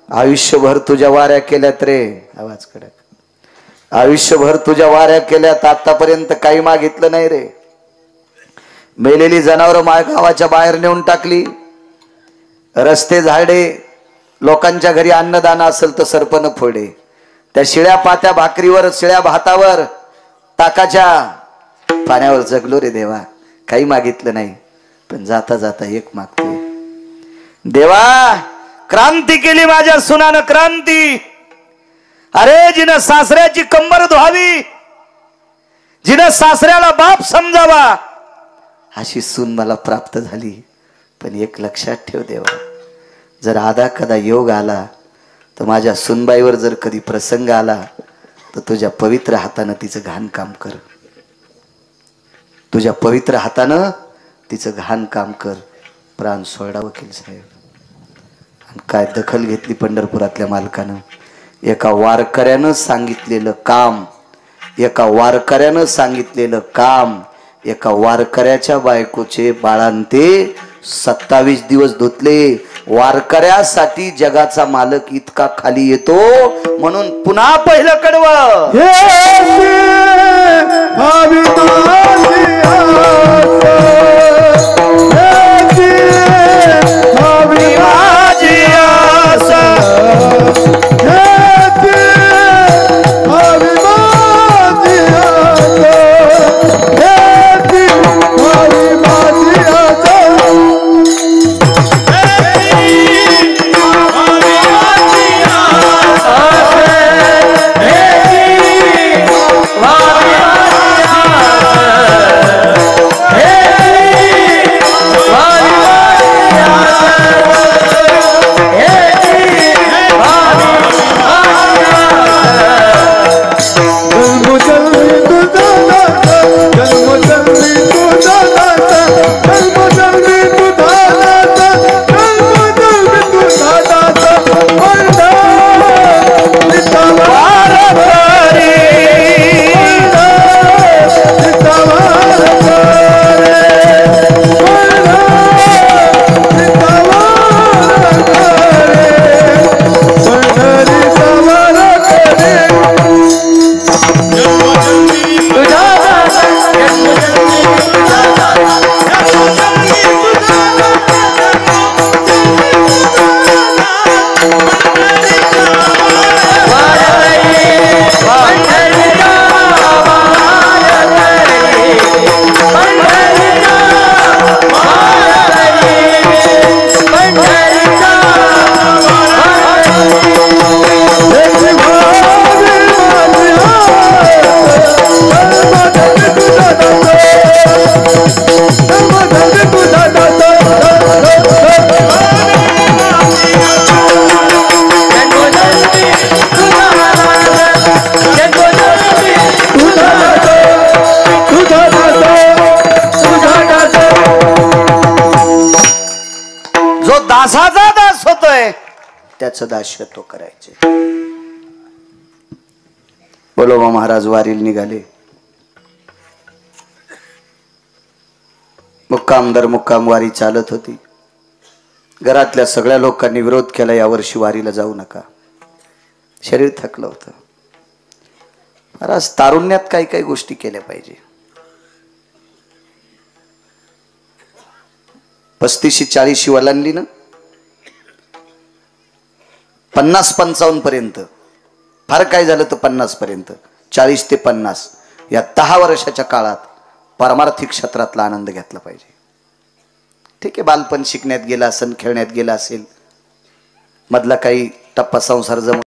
आयुष्यभर तुझ्या वाऱ्या केल्यात रे. आवाज कडक. आयुष्यभर तुझ्या वाऱ्या केल्यात, आतापर्यंत काही मागितलं नाही रे. मेलेली जनावर गावाच्या बाहेर नेऊन टाकली, रस्ते झाडे, लोकांच्या घरी अन्नदान असेल तर सरपण फोडे, त्या शिळ्या पात्या भाकरीवर, शिळ्या भातावर, ताकाच्या पाण्यावर जगलो रे देवा. काही मागितलं नाही, पण जाता जाता एक मागतोय. देवा, क्रांती केली माझ्या सुनानं, क्रांती. अरे जिनं सासऱ्याची कंबर धुवावी, जिनं सासऱ्याला बाप समजावा, अशी सून मला प्राप्त झाली. पण एक लक्षात ठेव देवा, जर आधा कदा योग आला तर माझ्या सुनबाईवर जर कधी प्रसंग आला तर तुझ्या पवित्र हातानं तिचं घाण काम कर. तुझ्या पवित्र हातानं तिचं घाण काम कर. प्राण सोडा वकील साहेब. आणि काय दखल घेतली पंढरपुरातल्या मालकानं. एका वारकऱ्यानं सांगितलेलं काम, एका वारकऱ्यानं सांगितलेलं काम, एका वारकऱ्याच्या बायकोचे बाळांते 27 दिवस धुतले. वारकऱ्यासाठी जगाचा मालक इतका खाली येतो म्हणून पुन्हा पहिलं कडवं. दासाचा दास होतोय त्याचं दास्यत्व करायचे. बोलोबा महाराज वारीला निघाले. मुक्काम दर मुक्काम वारी चालत होती. घरातल्या सगळ्या लोकांनी विरोध केला, यावर्षी वारीला जाऊ नका. शरीर थकलं होतं. महाराज तारुण्यात काही काही गोष्टी केल्या पाहिजे. 35-40 वलांडली ना, 50-55 पर्यंत, फार काय झालं तर 50 पर्यंत, 40 ते 50 या 10 वर्षाच्या काळात पारमार्थिक क्षेत्रातला आनंद घेतला पाहिजे. ठीक आहे, बालपण शिकण्यात गेला असेल, खेळण्यात गेला असेल, मधला काही टप्पा संसार जम